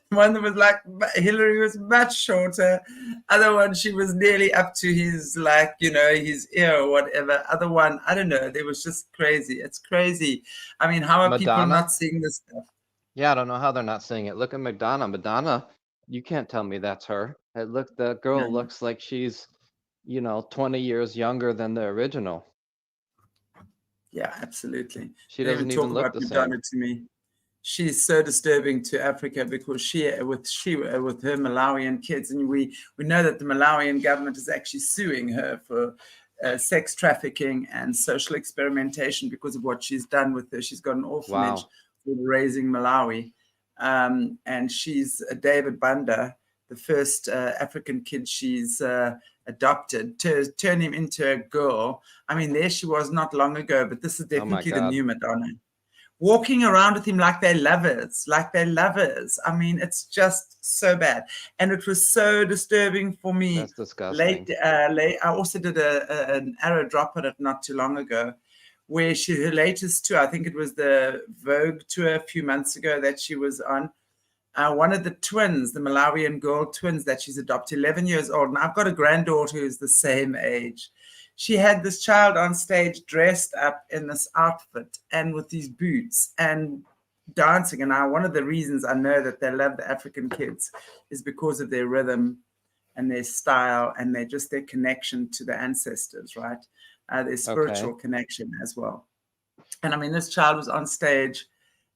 One was like Hillary was much shorter. Other one she was nearly up to his his ear or whatever. Other one, I don't know. It was just crazy. It's crazy. I mean, how are people Madonna? not seeing this stuff? Yeah, I don't know how they're not seeing it. Look at Madonna. Madonna, you can't tell me that's her. The girl No. looks like she's, you know, 20 years younger than the original. Yeah, absolutely. She Don't even doesn't even talk look about the same. Madonna to me. She's so disturbing to Africa because with her Malawian kids, and we know that the Malawian government is actually suing her for sex trafficking and social experimentation because of what she's done with her. She's got an orphanage Wow. for raising Malawi, and she's David Banda, the first African kid she's adopted, to turn him into a girl. I mean, there she was not long ago, but this is Oh my definitely the God. new Madonna. Walking around with him like they're lovers. I mean, it's just so bad. And it was so disturbing for me. That's disgusting. I also did an arrow drop on it not too long ago, where her latest tour, I think it was the Vogue tour a few months ago that she was on. One of the twins, the Malawian girl twins that she's adopted, 11 years old. And I've got a granddaughter who's the same age. She had this child on stage dressed up in this outfit and with these boots and dancing. And one of the reasons I know that they love the African kids is because of their rhythm and their style and their connection to the ancestors, right? Their spiritual Okay. connection as well. And I mean, this child was on stage,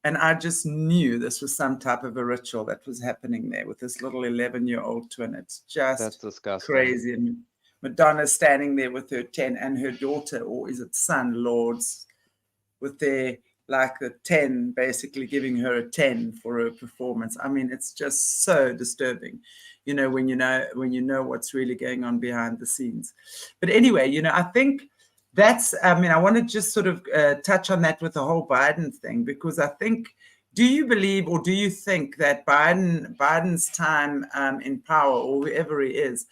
and I just knew this was some type of a ritual that was happening there with this little 11-year-old twin. It's That's just disgusting. crazy. And Madonna standing there with her 10 and her daughter, or is it son, Lords, with their like the 10, basically giving her a 10 for her performance. I mean, it's just so disturbing, when you know what's really going on behind the scenes. But anyway, I think I want to just sort of touch on that with the whole Biden thing, because I think, do you believe or do you think that Biden's time in power, or whoever he is,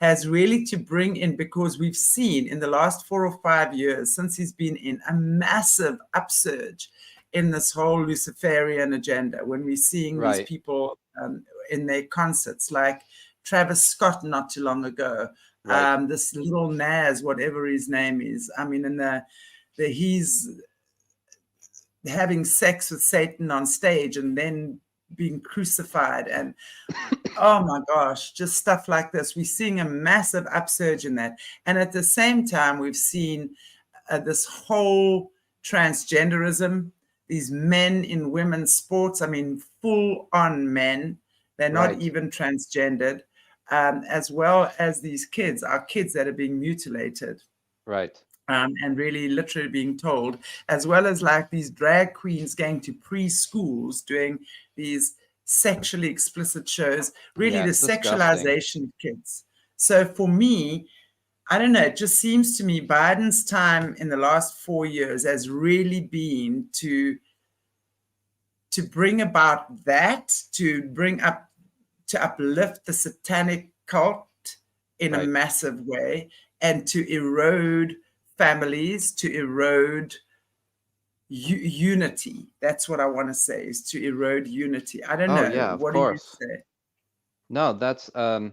has really to bring in, because we've seen in the last 4 or 5 years since he's been in, a massive upsurge in this whole Luciferian agenda, when we're seeing these people in their concerts, like Travis Scott not too long ago, this little Nas, whatever his name is. I mean, and he's having sex with Satan on stage and then being crucified, and oh my gosh, just stuff like this. We're seeing a massive upsurge in that. And at the same time, we've seen this whole transgenderism, these men in women's sports, I mean, full on men, they're not Right. even transgendered, as well as these kids, our kids that are being mutilated. Right. And really literally being told, as well as like these drag queens going to preschools doing these sexually explicit shows, really Yeah, the it's disgusting. sexualization of kids. So for me, I don't know, it just seems to me Biden's time in the last 4 years has really been to bring about that, to bring up, to uplift the satanic cult in a Right. massive way, and to erode families, to erode unity. That's what I want to say, is to erode unity. I don't Oh know. yeah, of What do you course. say? No, that's I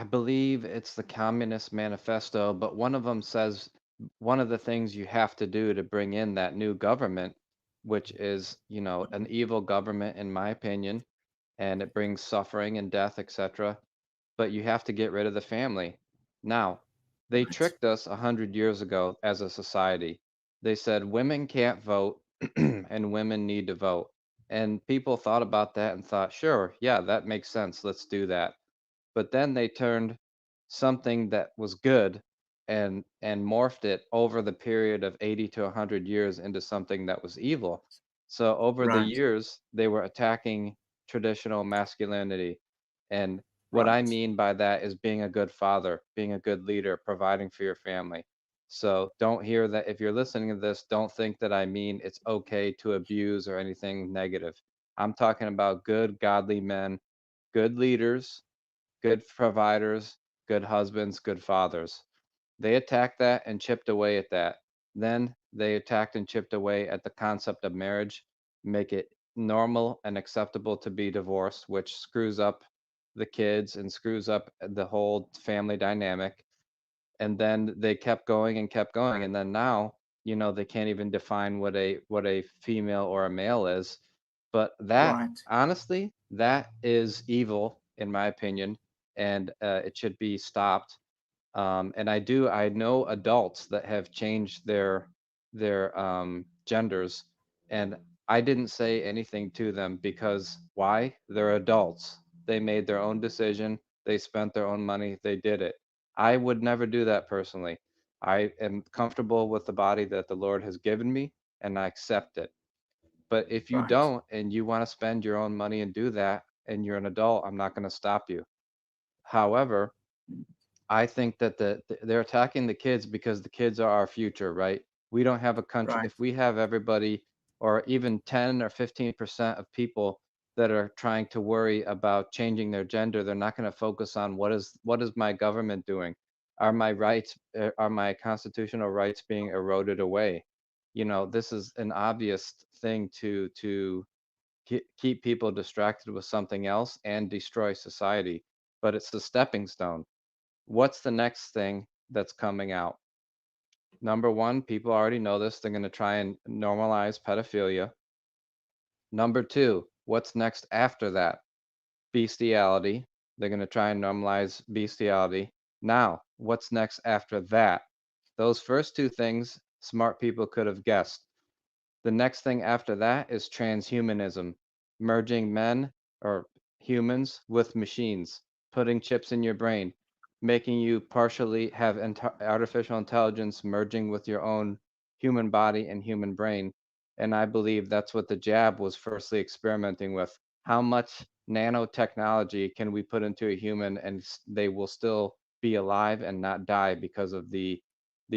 believe it's the Communist Manifesto, but one of them says one of the things you have to do to bring in that new government, which is, an evil government in my opinion, and it brings suffering and death, etc. But you have to get rid of the family. Now, they Right, tricked us 100 years ago as a society. They said women can't vote and women need to vote. And people thought about that and thought, sure, yeah, that makes sense. Let's do that. But then they turned something that was good and morphed it over the period of 80 to 100 years into something that was evil. So over the right, years, they were attacking traditional masculinity. And what I right, mean by that is being a good father, being a good leader, providing for your family. So don't hear that if you're listening to this, don't think that I mean it's okay to abuse or anything negative. I'm talking about good, godly men, good leaders, good providers, good husbands, good fathers. They attacked that and chipped away at that. Then they attacked and chipped away at the concept of marriage, make it normal and acceptable to be divorced, which screws up the kids and screws up the whole family dynamic. And then they kept going and kept going, and then now, they can't even define what a female or a male is. But that, right, honestly, that is evil in my opinion, and it should be stopped. And I know adults that have changed their genders, and I didn't say anything to them because why? They're adults. They made their own decision. They spent their own money. They did it. I would never do that personally. I am comfortable with the body that the Lord has given me, and I accept it. But if you right, don't and you want to spend your own money and do that, and you're an adult, I'm not going to stop you. However, I think that they're attacking the kids because the kids are our future, right? We don't have a country. right, If we have everybody, or even 10 or 15% of people that are trying to worry about changing their gender, they're not going to focus on what is my government doing? Are my rights, are my constitutional rights being eroded away? This is an obvious thing to keep people distracted with something else and destroy society, but it's the stepping stone. What's the next thing that's coming out? Number one, people already know this. They're going to try and normalize pedophilia. Number two, what's next after that? Bestiality. They're going to try and normalize bestiality. Now, what's next after that? Those first two things, smart people could have guessed. The next thing after that is transhumanism, merging men or humans with machines, putting chips in your brain, making you partially have artificial intelligence merging with your own human body and human brain. And I believe that's what the jab was firstly experimenting with. How much nanotechnology can we put into a human and they will still be alive and not die because of the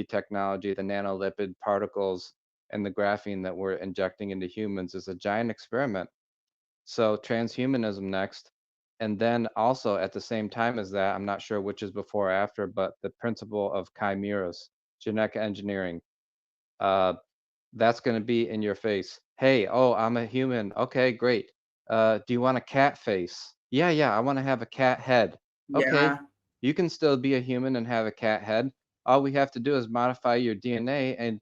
technology, the nanolipid particles, and the graphene that we're injecting into humans is a giant experiment. So transhumanism next. And then also at the same time as that, I'm not sure which is before or after, but the principle of chimeras, genetic engineering. Uh, that's going to be in your face. Hey, oh, I'm a human. Okay, great. Do you want a cat face? Yeah, yeah, I want to have a cat head. Okay, yeah, you can still be a human and have a cat head. All we have to do is modify your DNA and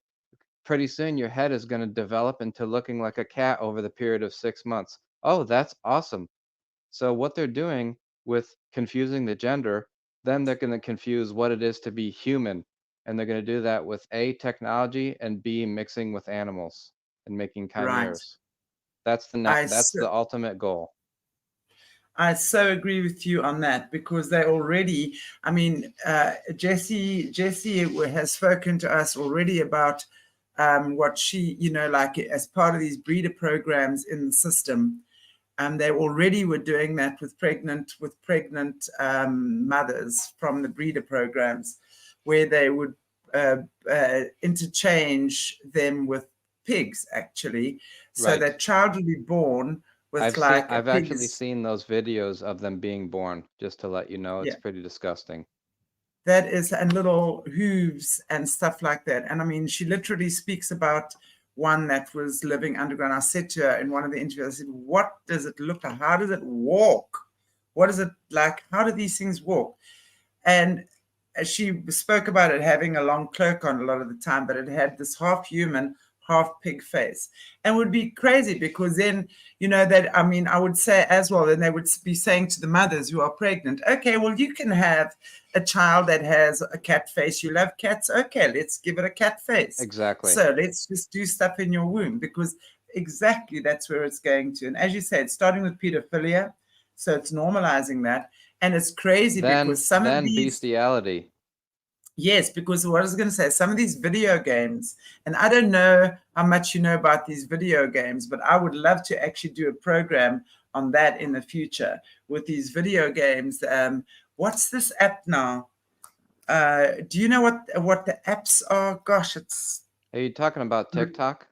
pretty soon your head is going to develop into looking like a cat over the period of 6 months. Oh, that's awesome. So what they're doing with confusing the gender, then they're going to confuse what it is to be human. And they're going to do that with A, technology, and B, mixing with animals and making Right. chimeras. That's the I that's so, the ultimate goal. I so agree with you on that, because they already, I mean, Jessie has spoken to us already about what she, like as part of these breeder programs in the system. They already were doing that with pregnant mothers from the breeder programs, where they would interchange them with pigs, actually, so Right. that child would be born with like a I've actually pig's. seen those videos of them being born, just to let you know. It's Yeah, pretty disgusting. that is, and little hooves and stuff like that. And I mean, she literally speaks about one that was living underground. I said to her in one of the interviews, I said, what does it look like? How does it walk? What is it like? How do these things walk? And she spoke about it having a long cloak on a lot of the time, but it had this half human, half pig face. And would be crazy, because then, that, I mean, I would say as well, then they would be saying to the mothers who are pregnant, okay, well, you can have a child that has a cat face. You love cats. Okay, let's give it a cat face. Exactly. So let's just do stuff in your womb, because exactly that's where it's going to. And as you said, starting with pedophilia. So it's normalizing that. And it's crazy, because some of Then these, bestiality. yes, because what I was going to say, some of these video games, and I don't know how much you know about these video games, but I would love to actually do a program on that in the future with these video games. What's this app now? Do you know what the apps are? Gosh, it's Are you talking about TikTok?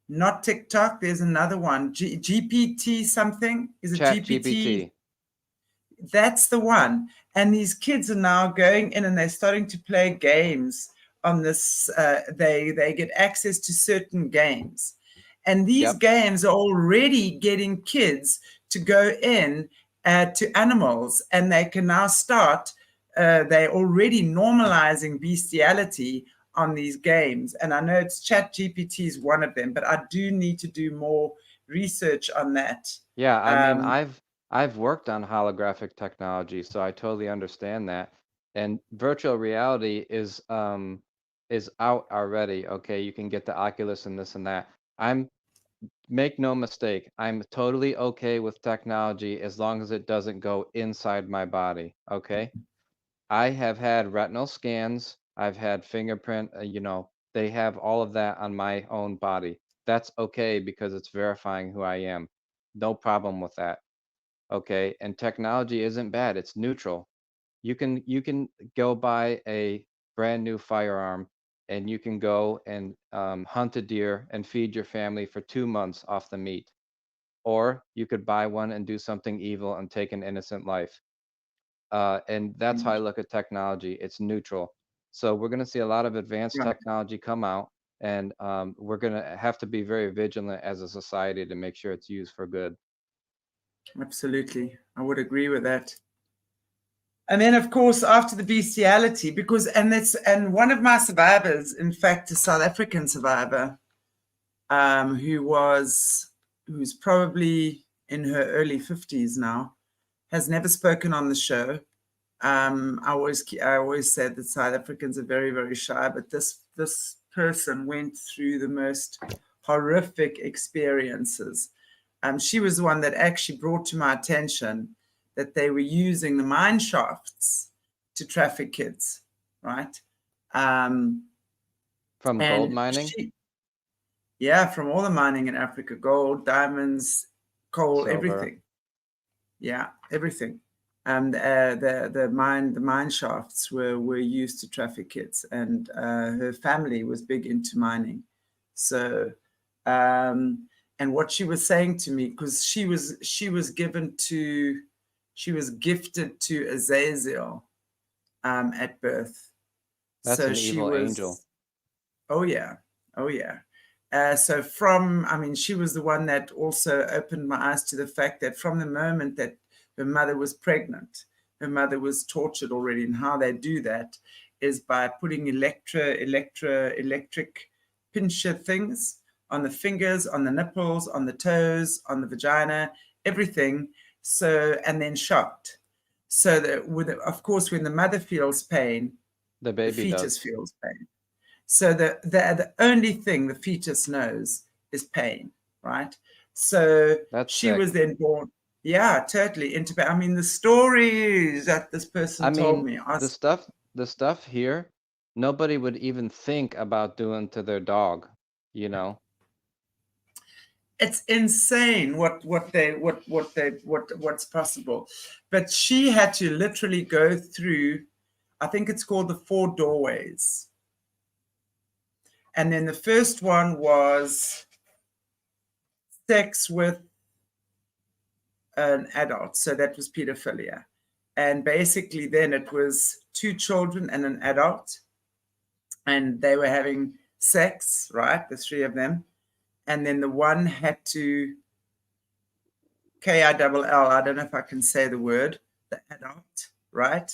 not TikTok. There's another one, GPT something. Is it Chat GPT? GPT. That's the one. And these kids are now going in and they're starting to play games on this. They get access to certain games. And these Yep. games are already getting kids to go in to animals, and they can now start, they're already normalizing bestiality on these games. And I know it's Chat GPT is one of them, but I do need to do more research on that. Yeah, I mean, Um, I've worked on holographic technology, so I totally understand that. And virtual reality is out already. Okay, you can get the Oculus and this and that. Make no mistake, I'm totally okay with technology as long as it doesn't go inside my body. Okay. I have had retinal scans. I've had fingerprint, they have all of that on my own body. That's okay because it's verifying who I am. No problem with that. Okay. And technology isn't bad. It's neutral. You can go buy a brand new firearm and you can go and hunt a deer and feed your family for 2 months off the meat. Or you could buy one and do something evil and take an innocent life. And that's how I look at technology. It's neutral. So we're going to see a lot of advanced right. technology come out, and we're going to have to be very vigilant as a society to make sure it's used for good. Absolutely. I would agree with that. And then, of course, after the bestiality, because, and one of my survivors, in fact, a South African survivor, who's probably in her early 50s now, has never spoken on the show. I always said that South Africans are very, very shy, but this person went through the most horrific experiences. She was the one that actually brought to my attention that they were using the mine shafts to traffic kids, right? From gold And mining, yeah, from all the mining in Africa, gold, diamonds, coal, silver. everything. Yeah, everything. And the mine shafts were used to traffic kids, and her family was big into mining. So, and what she was saying to me, because she was gifted to Azazel at birth. That's So an she evil angel. was, oh yeah, oh yeah. I mean, she was the one that also opened my eyes to the fact that from the moment that her mother was pregnant, her mother was tortured already, and how they do that is by putting electric pincher things on the fingers, on the nipples, on the toes, on the vagina, everything. So, and then shocked. So that of course, when the mother feels pain, The baby fetus does. feels pain. So the only thing the fetus knows is pain, right? So That's she sick. was then born, yeah, totally into pain. I mean, the stories that this I person told mean, me are, the stuff here, nobody would even think about doing to their dog, you know? it's insane what's possible. But she had to literally go through, I think it's called the 4 doorways. And then the first one was sex with an adult. So that was pedophilia. And basically then it was 2 children and an adult. And they were having sex, right? The 3 of them. And then the one had to KILL, I don't know if I can say the word, the adult, right?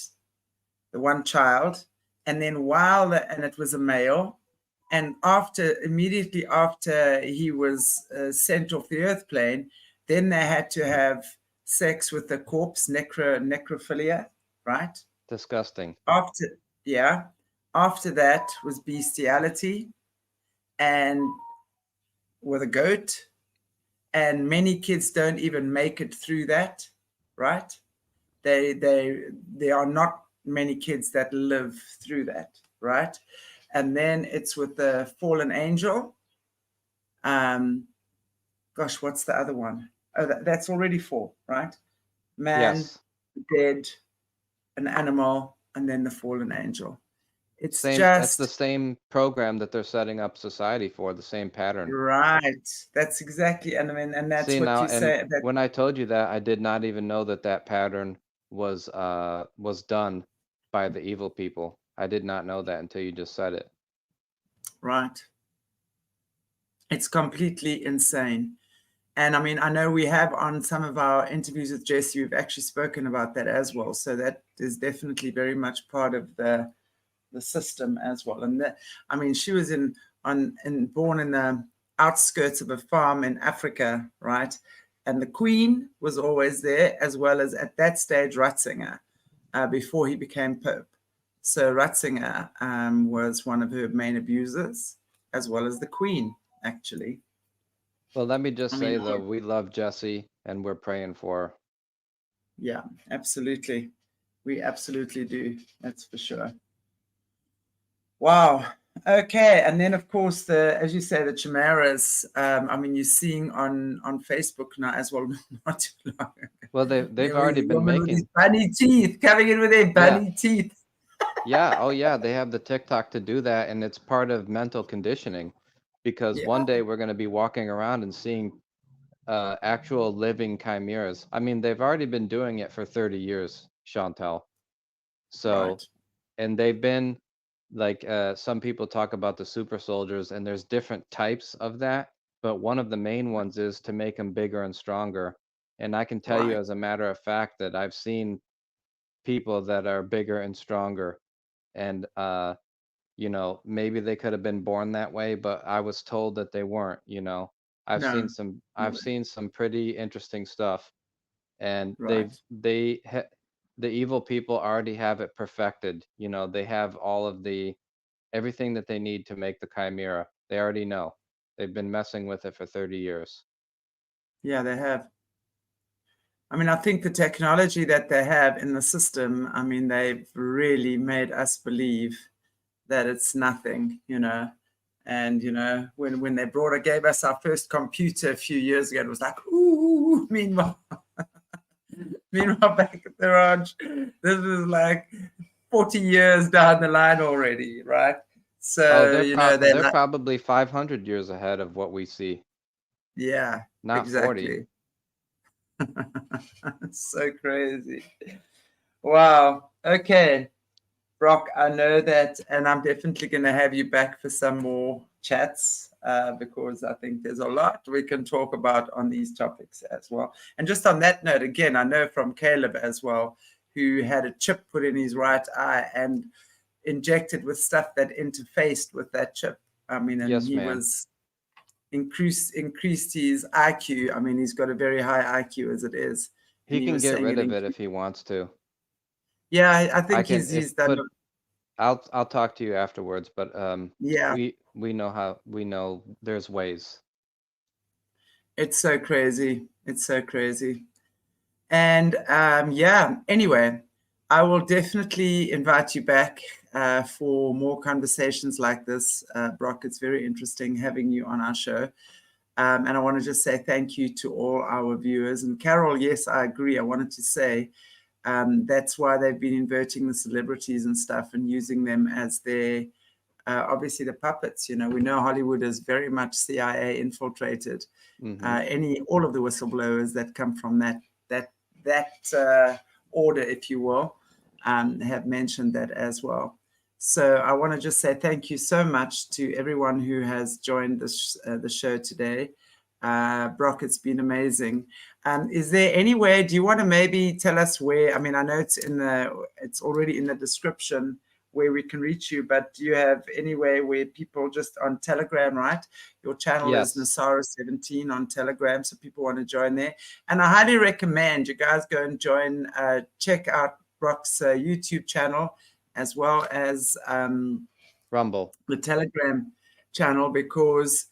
The one child. And then and it was a male. And immediately after he was sent off the earth plane, then they had to have sex with the corpse, necrophilia, right? Disgusting. After that was bestiality and with a goat. And many kids don't even make it through that, right? There are not many kids that live through that, right? And then it's with the fallen angel. Gosh, what's the other one? Oh, that's already 4, right? Man, Yes. dead, an animal, and then the fallen angel. It's That's the just same program that they're setting up society for, the same pattern. right. That's exactly, and I mean, and that's See what now, you and say. That when I told you that, I did not even know that that pattern was done by the evil people. I did not know that until you just said it. right. It's completely insane. And I mean, I know we have on some of our interviews with Jesse, we've actually spoken about that as well. So that is definitely very much part of the system as well. And I mean, she was born in the outskirts of a farm in Africa, right? And the Queen was always there, as well as at that stage Ratzinger, before he became Pope. So Ratzinger was one of her main abusers, as well as the Queen, actually. Well, let me just I say mean, though, we love Jessie and we're praying for her. yeah, absolutely. We absolutely do. That's for sure. Wow. Okay. And then, of course, as you say, the chimeras. I mean, you're seeing on Facebook now as well. Not too long. Well, they've already been Woman with these making. bunny teeth coming in with their Yeah. bunny teeth. Yeah. Oh, yeah. They have the TikTok to do that, and it's part of mental conditioning, because one Yeah. day we're going to be walking around and seeing actual living chimeras. I mean, they've already been doing it for 30 years, Chantelle. So, Right. and they've been like some people talk about the super soldiers, and there's different types of that, but one of the main ones is to make them bigger and stronger. And I can tell you Right. as a matter of fact that I've seen people that are bigger and stronger, and you know, maybe they could have been born that way, but I was told that they weren't, you know. No. I've seen some pretty interesting stuff, and Right. the evil people already have it perfected. You know, they have all of everything that they need to make the chimera. They already know. They've been messing with it for 30 years. Yeah, they have. I mean, I think the technology that they have in the system, I mean, they've really made us believe that it's nothing, you know. And you know, when they gave us our first computer a few years ago, it was like, ooh. Meanwhile, back at the ranch, this is like 40 years down the line already, right? Oh, So you know, they're they're like, probably 500 years ahead of what we see, yeah, not 40. exactly. So crazy. Wow. Okay. Brock, I know that, and I'm definitely going to have you back for some more chats because I think there's a lot we can talk about on these topics as well. And just on that note, again, I know from Caleb as well, who had a chip put in his right eye and injected with stuff that interfaced with that chip. I mean, and Yes, he ma'am. was increased his IQ. I mean, he's got a very high IQ as it is, and He he can was get saying rid it. of it if he wants to. Yeah, I I think can he's done. I'll talk to you afterwards, but Yeah, we know there's ways. it's so crazy. It's so crazy. And yeah, anyway, I will definitely invite you back for more conversations like this. Brock, it's very interesting having you on our show. And I want to just say thank you to all our viewers. And Carol, yes, I agree. I wanted to say that's why they've been inverting the celebrities and stuff and using them as their, obviously, the puppets. You know, we know Hollywood is very much CIA infiltrated. All of the whistleblowers that come from that order, if you will, have mentioned that as well. So I want to just say thank you so much to everyone who has joined this the show today. Brock, it's been amazing. Is there any way? Do you want to maybe tell us where? I mean, I know it's already in the description where we can reach you, but do you have any way where people just on Telegram, right? Your channel is Yes. Nesara17 on Telegram, so people want to join there. And I highly recommend you guys go and join, check out Brock's YouTube channel as well as Rumble. the Telegram channel, because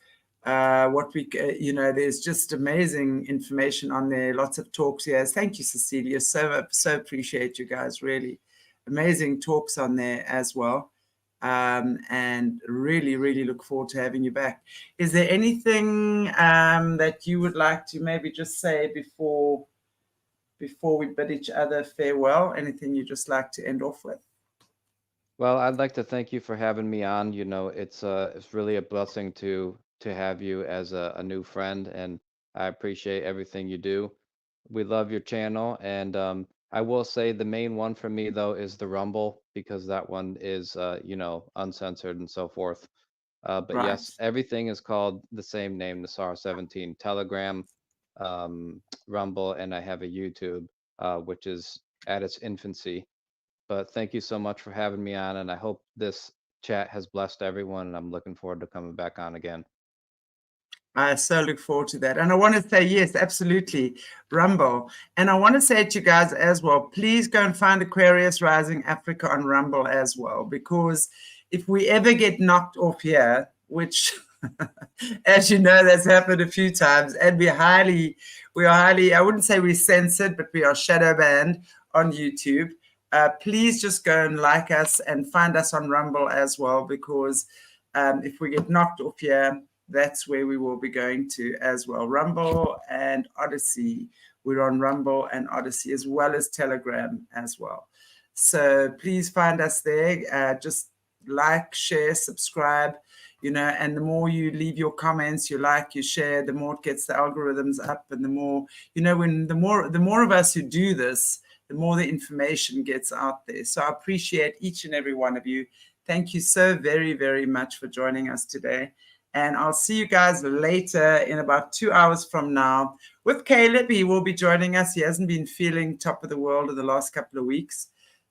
there's just amazing information on there, lots of talks here. Thank you, Cecilia. So appreciate you guys, really amazing talks on there as well. And really look forward to having you back. Is there anything that you would like to maybe just say before we bid each other farewell? Anything you just like to end off with? Well, I'd like to thank you for having me on. You know, it's really a blessing to have you as a new friend, and I appreciate everything you do. We love your channel, and I will say the main one for me though is the Rumble, because that one is uncensored and so forth. But Right. yes, everything is called the same name, the SAR-17 Telegram, Rumble, and I have a YouTube, which is at its infancy. But thank you so much for having me on, and I hope this chat has blessed everyone, and I'm looking forward to coming back on again. I so look forward to that. And I want to say, yes, absolutely, Rumble. And I want to say to you guys as well, please go and find Aquarius Rising Africa on Rumble as well, because if we ever get knocked off here, which, as you know, that's happened a few times, and we are highly, I wouldn't say we're censored, but we are shadow banned on YouTube. Please just go and like us and find us on Rumble as well, because if we get knocked off here, that's where we will be going to as well. Rumble and ODYSEE. We're on Rumble and ODYSEE, as well as Telegram as well. So please find us there. Just like, share, subscribe, and the more you leave your comments, you like, you share, the more it gets the algorithms up, and the more, when the more of us who do this, the more the information gets out there. So I appreciate each and every one of you. Thank you so very, very much for joining us today. And I'll see you guys later in about 2 hours from now with Caleb. He will be joining us. He hasn't been feeling top of the world in the last couple of weeks,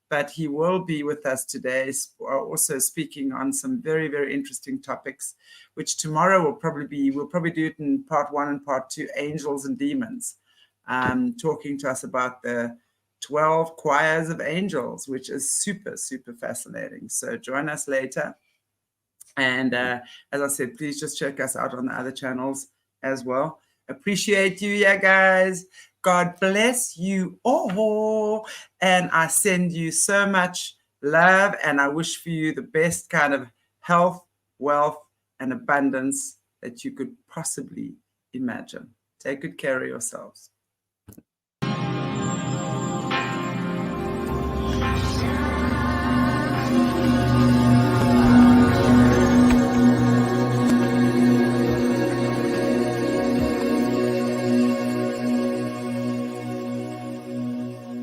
but he will be with us today, also speaking on some very, very interesting topics, which tomorrow we'll probably do it in part 1 and part 2, angels and demons, talking to us about the 12 choirs of angels, which is super, super fascinating. So join us later. And as I said, please just check us out on the other channels as well. Appreciate you, yeah, guys. God bless you all. And I send you so much love, and I wish for you the best kind of health, wealth, and abundance that you could possibly imagine. Take good care of yourselves.